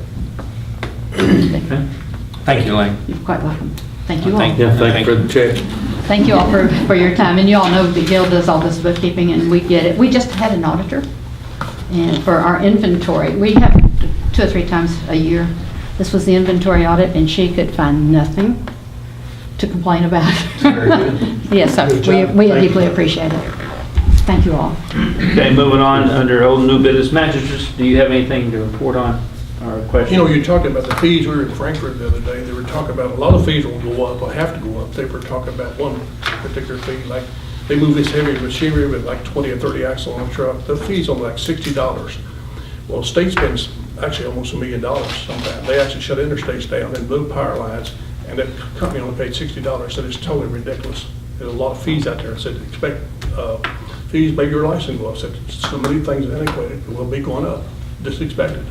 Thank you, Lane. You're quite welcome. Thank you all. Thank Yeah, thank you for the check. Thank you all for your time. And you all know that Gil does all this bookkeeping, and we get it. We just had an auditor, and for our inventory, we have 2 or 3 times a year. This was the inventory audit, and she could find nothing to complain about. Very good. Yes, so Good job. we Thank deeply you. appreciate it. Thank you all. Okay, moving on, under old new business managers, do you have anything to report on or question? You're talking about the fees. We were in Frankfurt the other day. They were talking about a lot of fees will go up or have to go up. They were talking about one particular fee, like they move this heavy machinery with like 20 or 30 axle on a truck. The fee's only like $60. Well, the state spends actually almost $1 million sometimes. They actually shut interstates down and move power lines, and that company only paid $60. So it's totally ridiculous. There's a lot of fees out there. I said, expect fees, maybe your license will. I said, so many things are antiquated, it will be going up. Just expect it.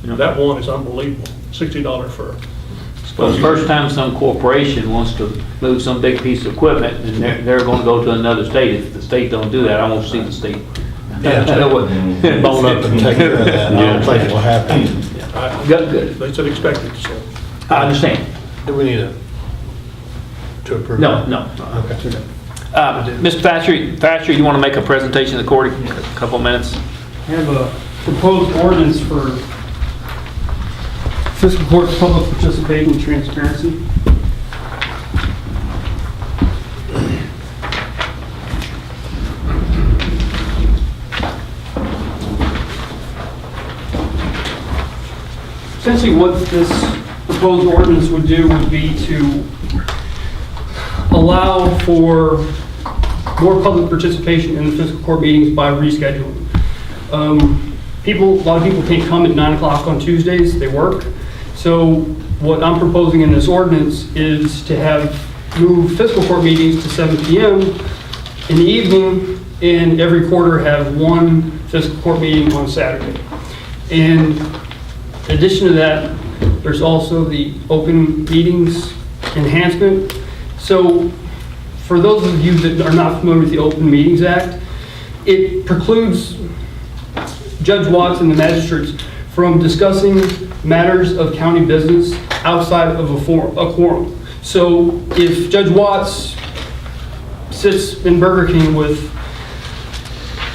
That one is unbelievable. $60 for. Well, the first time some corporation wants to move some big piece of equipment, and they're going to go to another state. If the state don't do that, I won't see the state. Yeah, bone up and take care of that. I don't think it will happen. Good. They said expect it, so. I understand. Do we need to approve? No. Okay. Mr. Thatcher, you want to make a presentation to the court in a couple of minutes? I have a proposed ordinance for fiscal court public participation and transparency. Essentially, what this proposed ordinance would do would be to allow for more public participation in the fiscal court meetings by rescheduling. A lot of people can't come at 9 o'clock on Tuesdays, they work. So what I'm proposing in this ordinance is to move fiscal court meetings to 7 p.m. in the evening, and every quarter have one fiscal court meeting on Saturday. And in addition to that, there's also the open meetings enhancement. So for those of you that are not familiar with the Open Meetings Act, it precludes Judge Watts and the magistrates from discussing matters of county business outside of a quorum. So if Judge Watts sits in Burger King with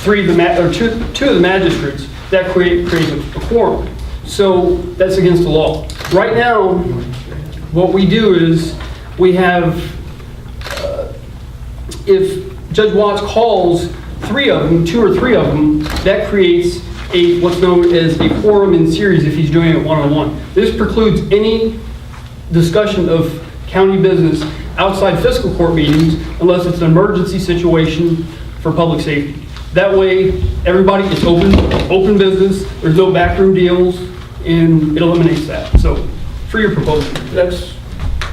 two of the magistrates, that creates a quorum. So that's against the law. Right now, what we do is we have, if Judge Watts calls two or three of them, that creates what's known as a quorum in series if he's doing it one-on-one. This precludes any discussion of county business outside fiscal court meetings unless it's an emergency situation for public safety. That way, everybody is open business, there's no backroom deals, and it eliminates that. So, for your proposal, that's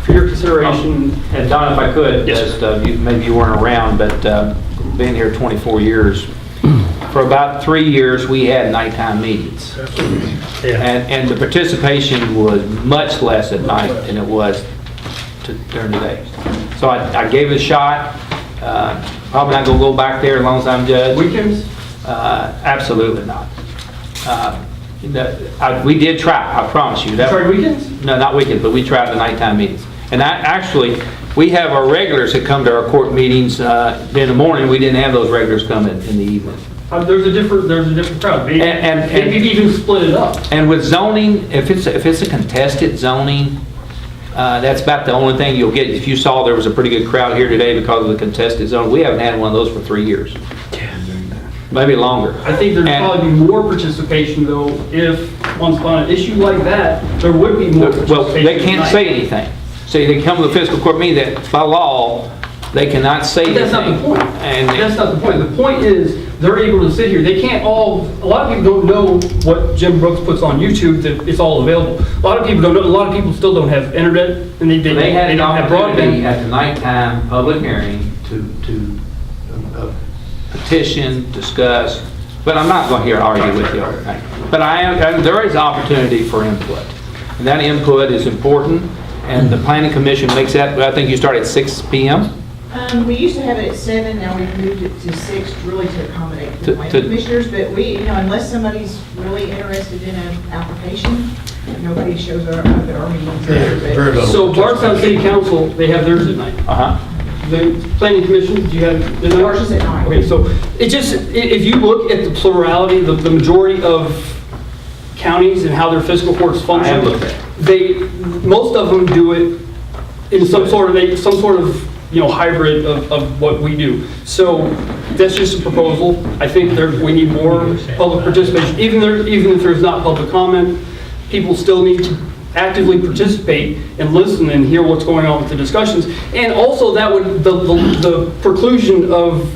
for your consideration. And Don, if I could, Yes, just, maybe you weren't around, but been here 24 years. For about 3 years, we had nighttime meetings. And the participation was much less at night than it was during the day. So I gave it a shot. Probably not gonna go back there as long as I'm judge. Weekends? Absolutely not. We did try, I promise you. Tried weekends? No, not weekends, but we tried the nighttime meetings. And actually, we have our regulars that come to our court meetings in the morning. We didn't have those regulars come in the evening. There's a different crowd. Maybe even split it up. And with zoning, if it's a contested zoning, that's about the only thing you'll get. If you saw there was a pretty good crowd here today because of the contested zone, we haven't had one of those for 3 years. Maybe longer. I think there'd probably be more participation though if, on an issue like that, there would be more participation. Well, they can't say anything. See, they come to the fiscal court meeting that by law, they cannot say anything. That's not the point. That's not the point. The point is they're able to sit here. They can't all, a lot of people don't know what Jim Brooks puts on YouTube, that it's all available. A lot of people don't know, a lot of people still don't have internet and they had don't have opportunity broadband. at the nighttime public hearing to petition, discuss, but I'm not going to here argue with you. But there is opportunity for input. And that input is important, and the planning commission makes that, I think you start at 6 p.m. We used to have it at 7, now we've moved it to 6 really to accommodate the To- planning commissioners, but we, unless somebody's really interested in an application, nobody shows up at our meetings there. but- So Bardstown City Council, they have theirs at night. The planning commission, do you have? Ours is at night. Okay, so it just, if you look at the plurality, the majority of counties and how their fiscal courts function, I have looked at it. most of them do it in some sort of hybrid of what we do. So that's just a proposal. I think we need more public participation. Even if there's not public comment, people still need to actively participate and listen and hear what's going on with the discussions. And also that would, the preclusion of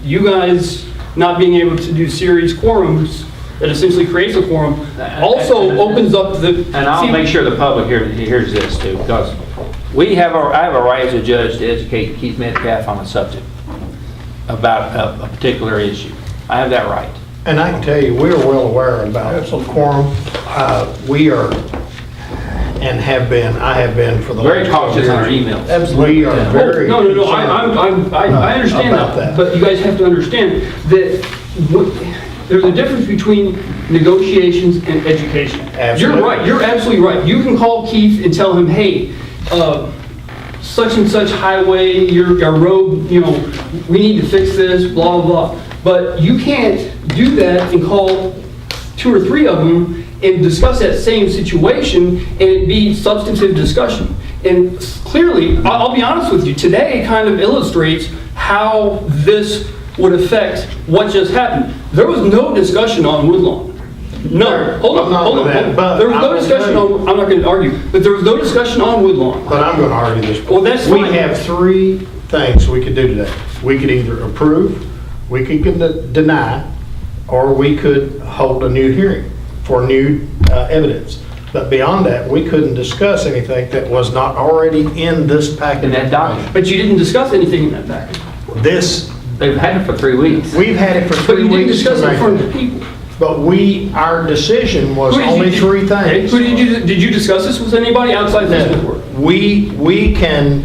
you guys not being able to do series quorums that essentially creates a quorum also opens up the... And I'll make sure the public hears this too, because I have a right as a judge to educate Keith Metcalf on a subject about a particular issue. I have that right. And I can tell you, we're well aware about quorum. We are, and have been, I have been for the Very last cautious on our emails. Absolutely. We are very. No, I understand about that, but you guys have to understand that there's a difference between negotiations and education. Absolutely. You're right, you're absolutely right. You can call Keith and tell him, hey, such and such highway, your road, we need to fix this, blah, blah, blah. But you can't do that and call 2 or 3 of them and discuss that same situation and it be substantive discussion. And clearly, I'll be honest with you, today kind of illustrates how this would affect what just happened. There was no discussion on Woodlawn. No, hold on. There was no discussion on, I'm not going to argue, but there was no discussion on Woodlawn. But I'm going to argue this. Well, that's We fine. have 3 things we could do today. We could either approve, we could deny, or we could hold a new hearing for new evidence. But beyond that, we couldn't discuss anything that was not already in this package. In that document. But you didn't discuss anything in that package. They've had it for 3 weeks. We've had it for 3 But you didn't weeks. discuss it in front of the people. But our decision was Who did only you- 3 things. Who did you discuss this with anybody outside this board? We can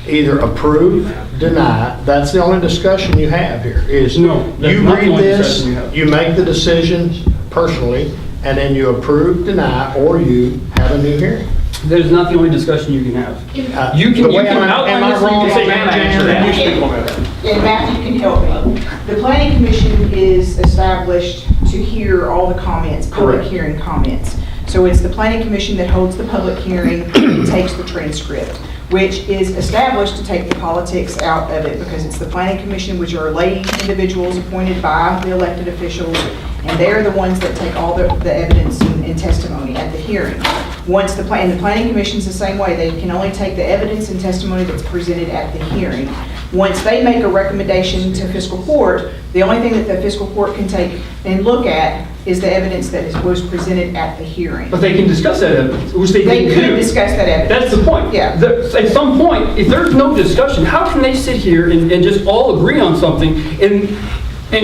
either approve, deny, that's the only discussion you have here, is No, that's you not the read only this, discussion you have. you make the decision personally, and then you approve, deny, or you have a new hearing. That is not the only discussion you can have. You can, The you way can am I outline this, or you wrong can say, on that, answer Jan? that. You speak on that. And Matthew can help me. The planning commission is established to hear all the comments, public Correct. hearing comments. So it's the planning commission that holds the public hearing and takes the transcript, which is established to take the politics out of it, because it's the planning commission, which are lay individuals appointed by the elected officials, and they're the ones that take all the evidence and testimony at the hearing. Once the planning commission's the same way, they can only take the evidence and testimony that's presented at the hearing. Once they make a recommendation to fiscal court, the only thing that the fiscal court can take and look at is the evidence that was presented at the hearing. But they can discuss that evidence, which they They didn't could do. discuss that evidence. That's the point. Yeah. At some point, if there's no discussion, how can they sit here and just all agree on something and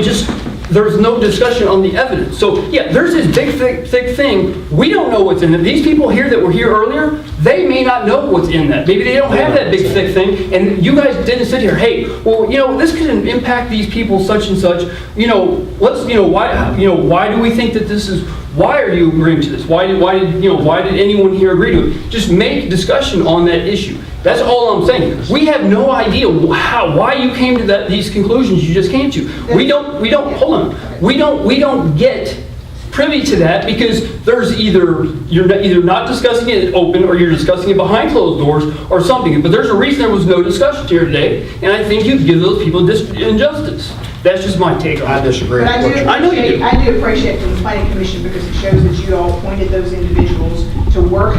just, there's no discussion on the evidence? So, yeah, there's this big, thick thing. We don't know what's in it. These people here that were here earlier, they may not know what's in that. Maybe they don't have that big, thick thing, and you guys didn't sit here, hey, well, this could impact these people such and such. Why do we think that this is, why are you agreeing to this? Why did anyone here agree to it? Just make discussion on that issue. That's all I'm saying. We have no idea why you came to these conclusions you just came to. We don't get privy to that, because there's you're either not discussing it open, or you're discussing it behind closed doors or something. But there's a reason there was no discussion here today, and I think you give those people injustice. That's just my take on it. I disagree. But I know you do. I do appreciate from the planning commission, because it shows that you all appointed those individuals to work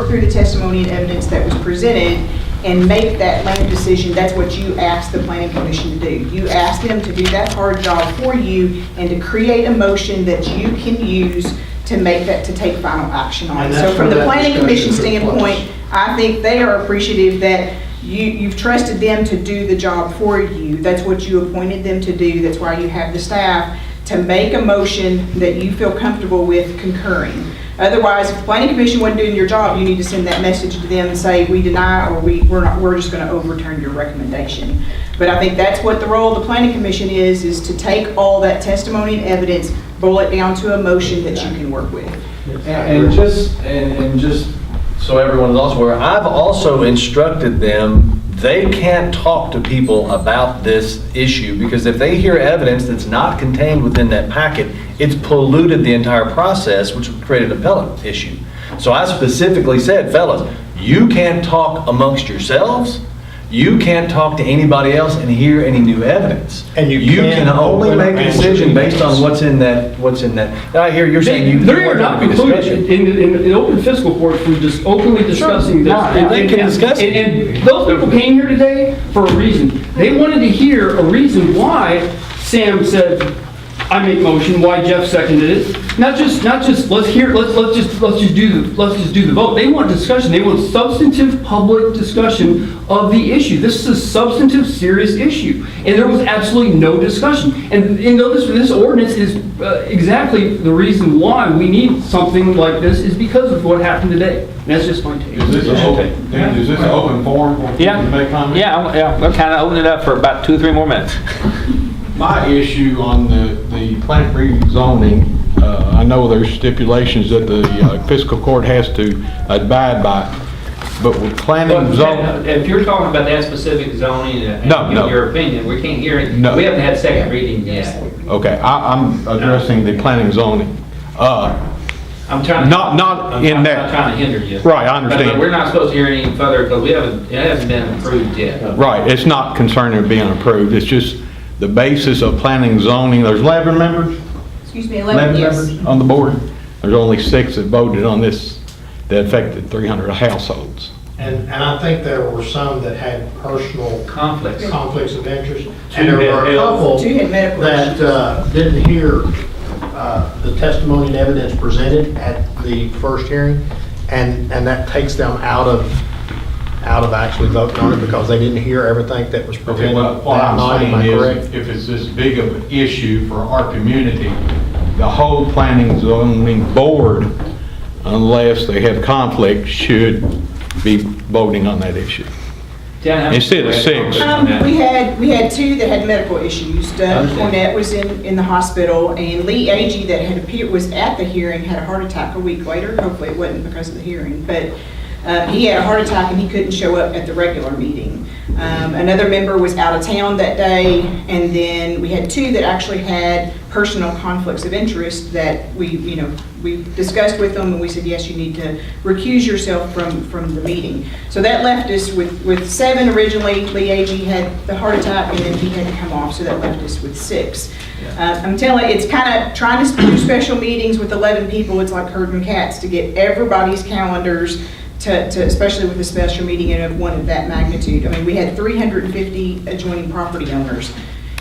through the testimony and evidence that was presented and make that land decision. That's what you asked the planning commission to do. You asked them to do that hard job for you and to create a motion that you can use to take final action on. And So that's from where the that planning commission discussion took place. standpoint, I think they are appreciative that you've trusted them to do the job for you. That's what you appointed them to do. That's why you have the staff to make a motion that you feel comfortable with concurring. Otherwise, if the planning commission wasn't doing your job, you need to send that message to them and say, we deny, or we're just going to overturn your recommendation. But I think that's what the role of the planning commission is to take all that testimony and evidence, boil it down to a motion that you can work with. And just so everyone is also aware, I've also instructed them, they can't talk to people about this issue, because if they hear evidence that's not contained within that packet, it's polluted the entire process, which would create an appellate issue. So I specifically said, fellas, you can't talk amongst yourselves, you can't talk to anybody else and hear any new evidence. And you can can't only open make up a decision answer based on what's in that. Now I hear you're saying you They are want not to be included discussion. in the open fiscal court for just openly discussing this. No, they can discuss it. And those people came here today for a reason. They wanted to hear a reason why Sam said, I make motion, why Jeff seconded it. Not just let's just do the vote. They want discussion. They want substantive public discussion of the issue. This is a substantive, serious issue, and there was absolutely no discussion. And this ordinance is exactly the reason why we need something like this, is because of what happened today. And that's just my take. Is this an open forum? For people to make comments? Yeah, we'll kind of open it up for about 2-3 more minutes. My issue on the plant rezoning, I know there's stipulations that the fiscal court has to abide by, but with planning zoning. If you're talking about that specific zoning and No. your opinion, we can't hear it. No. We haven't had second reading yet. Okay, I'm addressing the planning zoning. I'm trying to. Not in I'm that. not trying to hinder you. Right, I understand. But we're not supposed to hear any further, because it hasn't been approved yet. Right, it's not concerning being approved, it's just the basis of planning zoning. There's 11 members? Excuse me, 11, yes. members on the board. There's only 6 that voted on this that affected 300 households. And I think there were some that had personal conflicts of interest. And there were a couple that didn't hear the testimony and evidence presented at the first hearing, and that takes them out of actually voting on it, because they didn't hear everything that was presented. Okay, well, what that night. Am I'm I saying correct? is, if it's this big of an issue for our community, the whole planning zoning board, unless they have conflict, should be voting on that issue. instead of 6. We had 2 that had medical issues. Doug Cornett was in the hospital, and Lee Agee that was at the hearing had a heart attack a week later. Hopefully it wasn't because of the hearing, but he had a heart attack and he couldn't show up at the regular meeting. Another member was out of town that day, and then we had 2 that actually had personal conflicts of interest that we discussed with them, and we said, yes, you need to recuse yourself from the meeting. So that left us with 7 originally. Lee Agee had the heart attack, and then he had to come off, so that left us with 6. I'm telling you, it's kind of trying to do special meetings with 11 people. It's like herding cats to get everybody's calendars to especially with a special meeting of one of that magnitude. I mean, we had 350 adjoining property owners.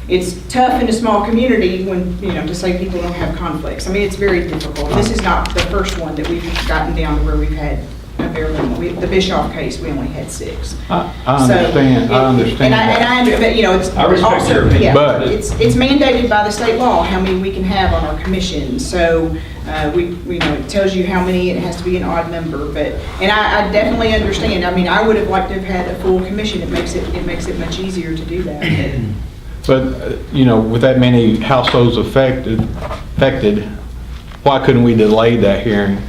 It's tough in a small community when, to say people don't have conflicts. I mean, it's very difficult. This is not the first one that we've gotten down to where we've had a bare minimum. The Bischoff case, we only had 6. I understand. It's I respect also, your opinion. But- it's mandated by the state law how many we can have on our commission. So it tells you how many. It has to be an odd number. And I definitely understand. I mean, I would have liked to have had a full commission. It makes it much easier to do that. But, with that many households affected, why couldn't we delay that hearing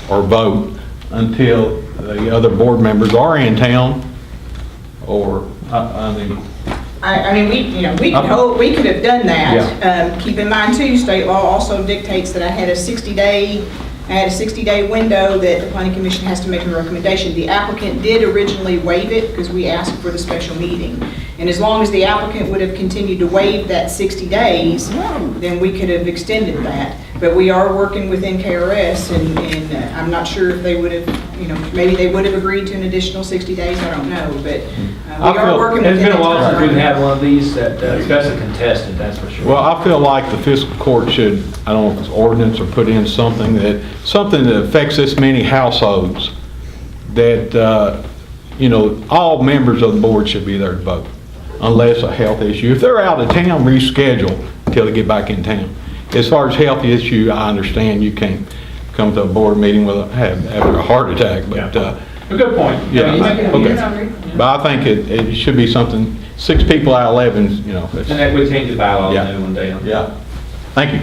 or vote until the other board members are in town? Or, we could have done that. Keep in mind too, state law also dictates that I had a 60-day window that the planning commission has to make a recommendation. The applicant did originally waive it because we asked for the special meeting. And as long as the applicant would have continued to waive that 60 days, then we could have extended that. But we are working with NKRS, and I'm not sure if they would have, maybe they would have agreed to an additional 60 days, I don't know, but we are working with It's been a while since we've NKRS. had one of these that, especially contested, that's for sure. well, I feel like the fiscal court should, I don't know if it's ordinance or put in something that affects this many households, that, all members of the board should be there to vote, unless a health issue. If they're out of town, reschedule until they get back in town. As far as health issue, I understand you can't come to a board meeting having a heart attack, but, A good point. yeah, okay. But I think it should be something, 6 people out of 11, And that would change the bylaw Yeah. one day. yeah. Thank you.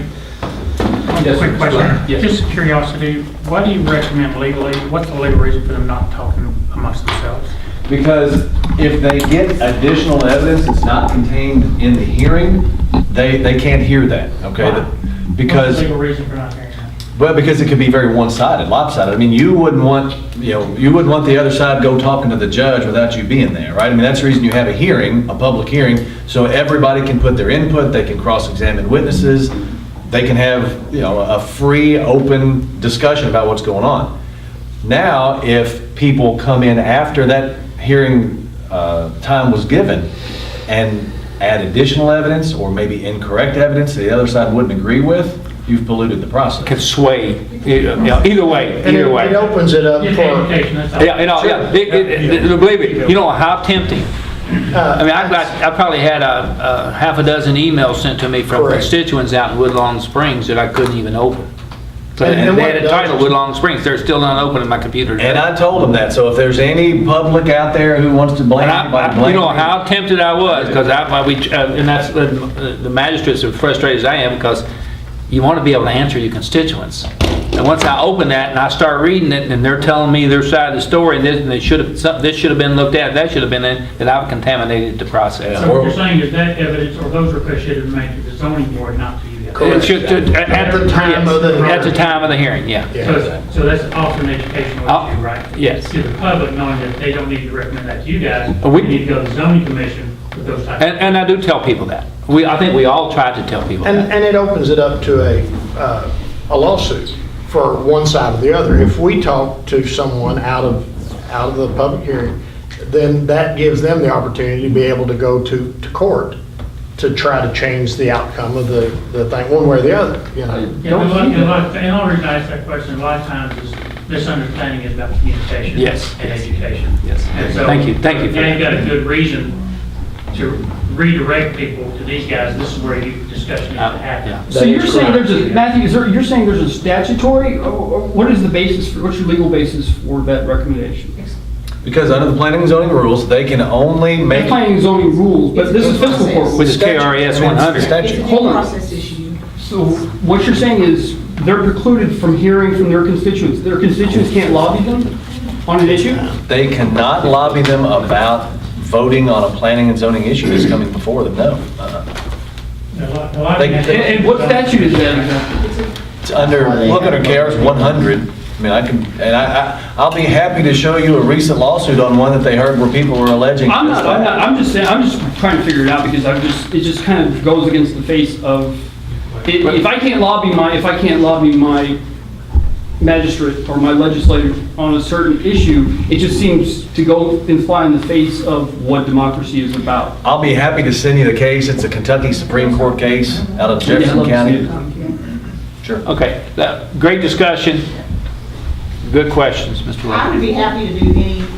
Yes, Quick sir. question, Yes. just curiosity, why do you recommend legally, what's the legal reason for them not talking amongst themselves? Because if they get additional evidence that's not contained in the hearing, they can't hear that, okay? Why? Because, What's the legal reason for not hearing that? well, because it could be very one-sided, lopsided. I mean, you wouldn't want the other side to go talking to the judge without you being there, right? I mean, that's the reason you have a hearing, a public hearing, so everybody can put their input, they can cross-examine witnesses, they can have, a free, open discussion about what's going on. Now, if people come in after that hearing time was given and add additional evidence or maybe incorrect evidence that the other side wouldn't agree with, you've polluted the process. Could sway, either way, And either it way. opens it up Just for, education, that's all. Believe me, how tempting. I mean, I probably had a half a dozen emails sent to me from Correct. constituents out in Woodlawn Springs that I couldn't even open. And And they what had a does- title, Woodlawn Springs, they're still not open in my computer. And I told them that, so if there's any public out there who wants to blame And anybody, blame you know me. how tempted I was, because and that's, the magistrates are frustrated as I am, because you want to be able to answer your constituents. And once I open that and I start reading it, and they're telling me their side of the story, and this should have been looked at, that should have been in, that I've contaminated the process. So what you're saying is that evidence or those requests should have been made to the zoning board, not to you guys? It should- At the time of the hearing. At the time of the hearing, yeah. So that's also an educational issue, right? Yes. To the public, knowing that they don't need to recommend that to you guys, We- we need to go to the zoning commission with those types of. And I do tell people that. I think we all try to tell people that. and it opens it up to a lawsuit for one side or the other. If we talk to someone out of the public hearing, then that gives them the opportunity to be able to go to court to try to change the outcome of the thing, one way or the other, Yeah, and the only reason I ask that question, a lot of times is misunderstanding is about communication. Yes. And education. Yes. And so, Thank you for yeah, that. you got a good reason to redirect people to these guys, this is where you discussion needs to happen. Yeah. So you're saying there's a, Matthew, you're saying there's a statutory, or what is the basis, what's your legal basis for that recommendation? Because under the planning and zoning rules, they can only That's make. planning and zoning rules, but this is fiscal court. Which is KRS 100. It's a due Hold on. process issue. So what you're saying is they're precluded from hearing from their constituents. Their constituents can't lobby them on an issue? They cannot lobby them about voting on a planning and zoning issue that's coming before them, no. And what statute is that? It's under, look under KRS 100. I mean, I can, and I'll be happy to show you a recent lawsuit on one that they heard where people were alleging. I'm just saying, I'm just trying to figure it out because it just kind of goes against the face of, if I can't lobby my magistrate or my legislator on a certain issue, it just seems to go and fly in the face of what democracy is about. I'll be happy to send you the case. It's a Kentucky Supreme Court case out of Jefferson County. Sure. Okay, great discussion. Good questions, Mr. I Rucker. would be happy to do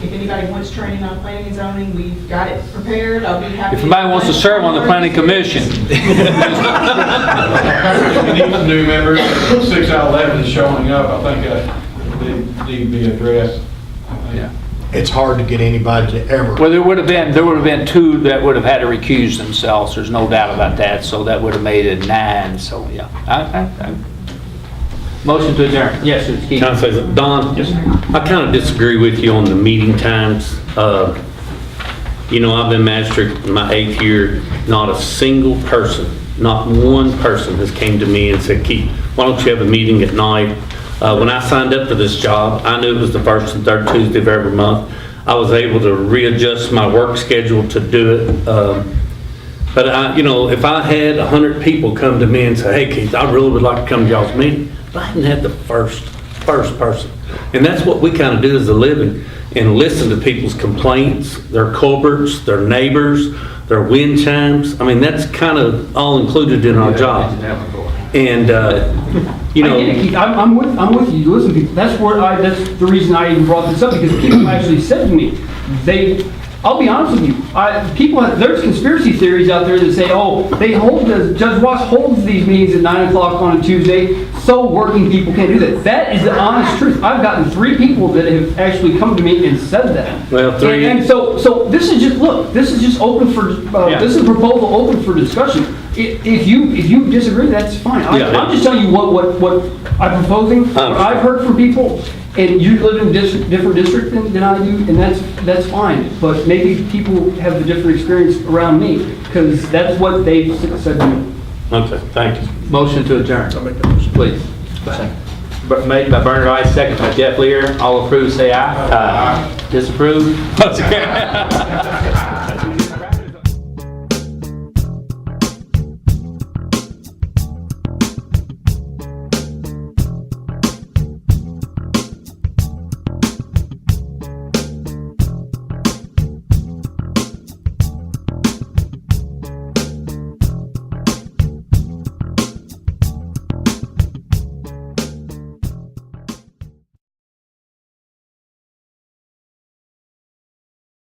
if anybody wants training on planning and zoning, we've got it prepared, I'll be happy. If anybody wants to serve on the planning commission. And even new members, 6 out of 11 is showing up, I think they need to be addressed. Yeah. It's hard to get anybody to ever. Well, there would have been 2 that would have had to recuse themselves, there's no doubt about that, so that would have made it 9, so, yeah. Motion to adjourn. Yes, sir, Keith. Can I say something? Don? Yes, sir. I kind of disagree with you on the meeting times. You know, I've been magistrate in my 8th year. Not a single person, not one person has came to me and said, Keith, why don't you have a meeting at night? When I signed up for this job, I knew it was the first and third Tuesday of every month. I was able to readjust my work schedule to do it. But you know, if I had 100 people come to me and say, hey, Keith, I really would like to come to y'all's meeting, but I didn't have the first person. And that's what we kind of do as a living, and listen to people's complaints, their culverts, their neighbors, their wind chimes. I mean, that's kind of all included in our job. And, you know. I get it, Keith. I'm with you. Listen, people, that's the reason I even brought this up, because people actually said to me, I'll be honest with you, there's conspiracy theories out there that say, oh, Judge Ross holds these meetings at 9 o'clock on a Tuesday, so working people can't do that. That is the honest truth. I've gotten 3 people that have actually come to me and said that. Well, 3. And so this is just, look, this is just open for, this is a proposal open for discussion. If you disagree, that's fine. I'm just telling you what I'm proposing, what I've heard from people. And you live in a different district than I do, and that's fine. But maybe people have a different experience around me, because that's what they said to me. Okay, thank you. Motion to adjourn. I'll make that motion. Please. Made by Bernard Ice, second by Jeff Lear. All approve, say aye. Aye. Disapprove?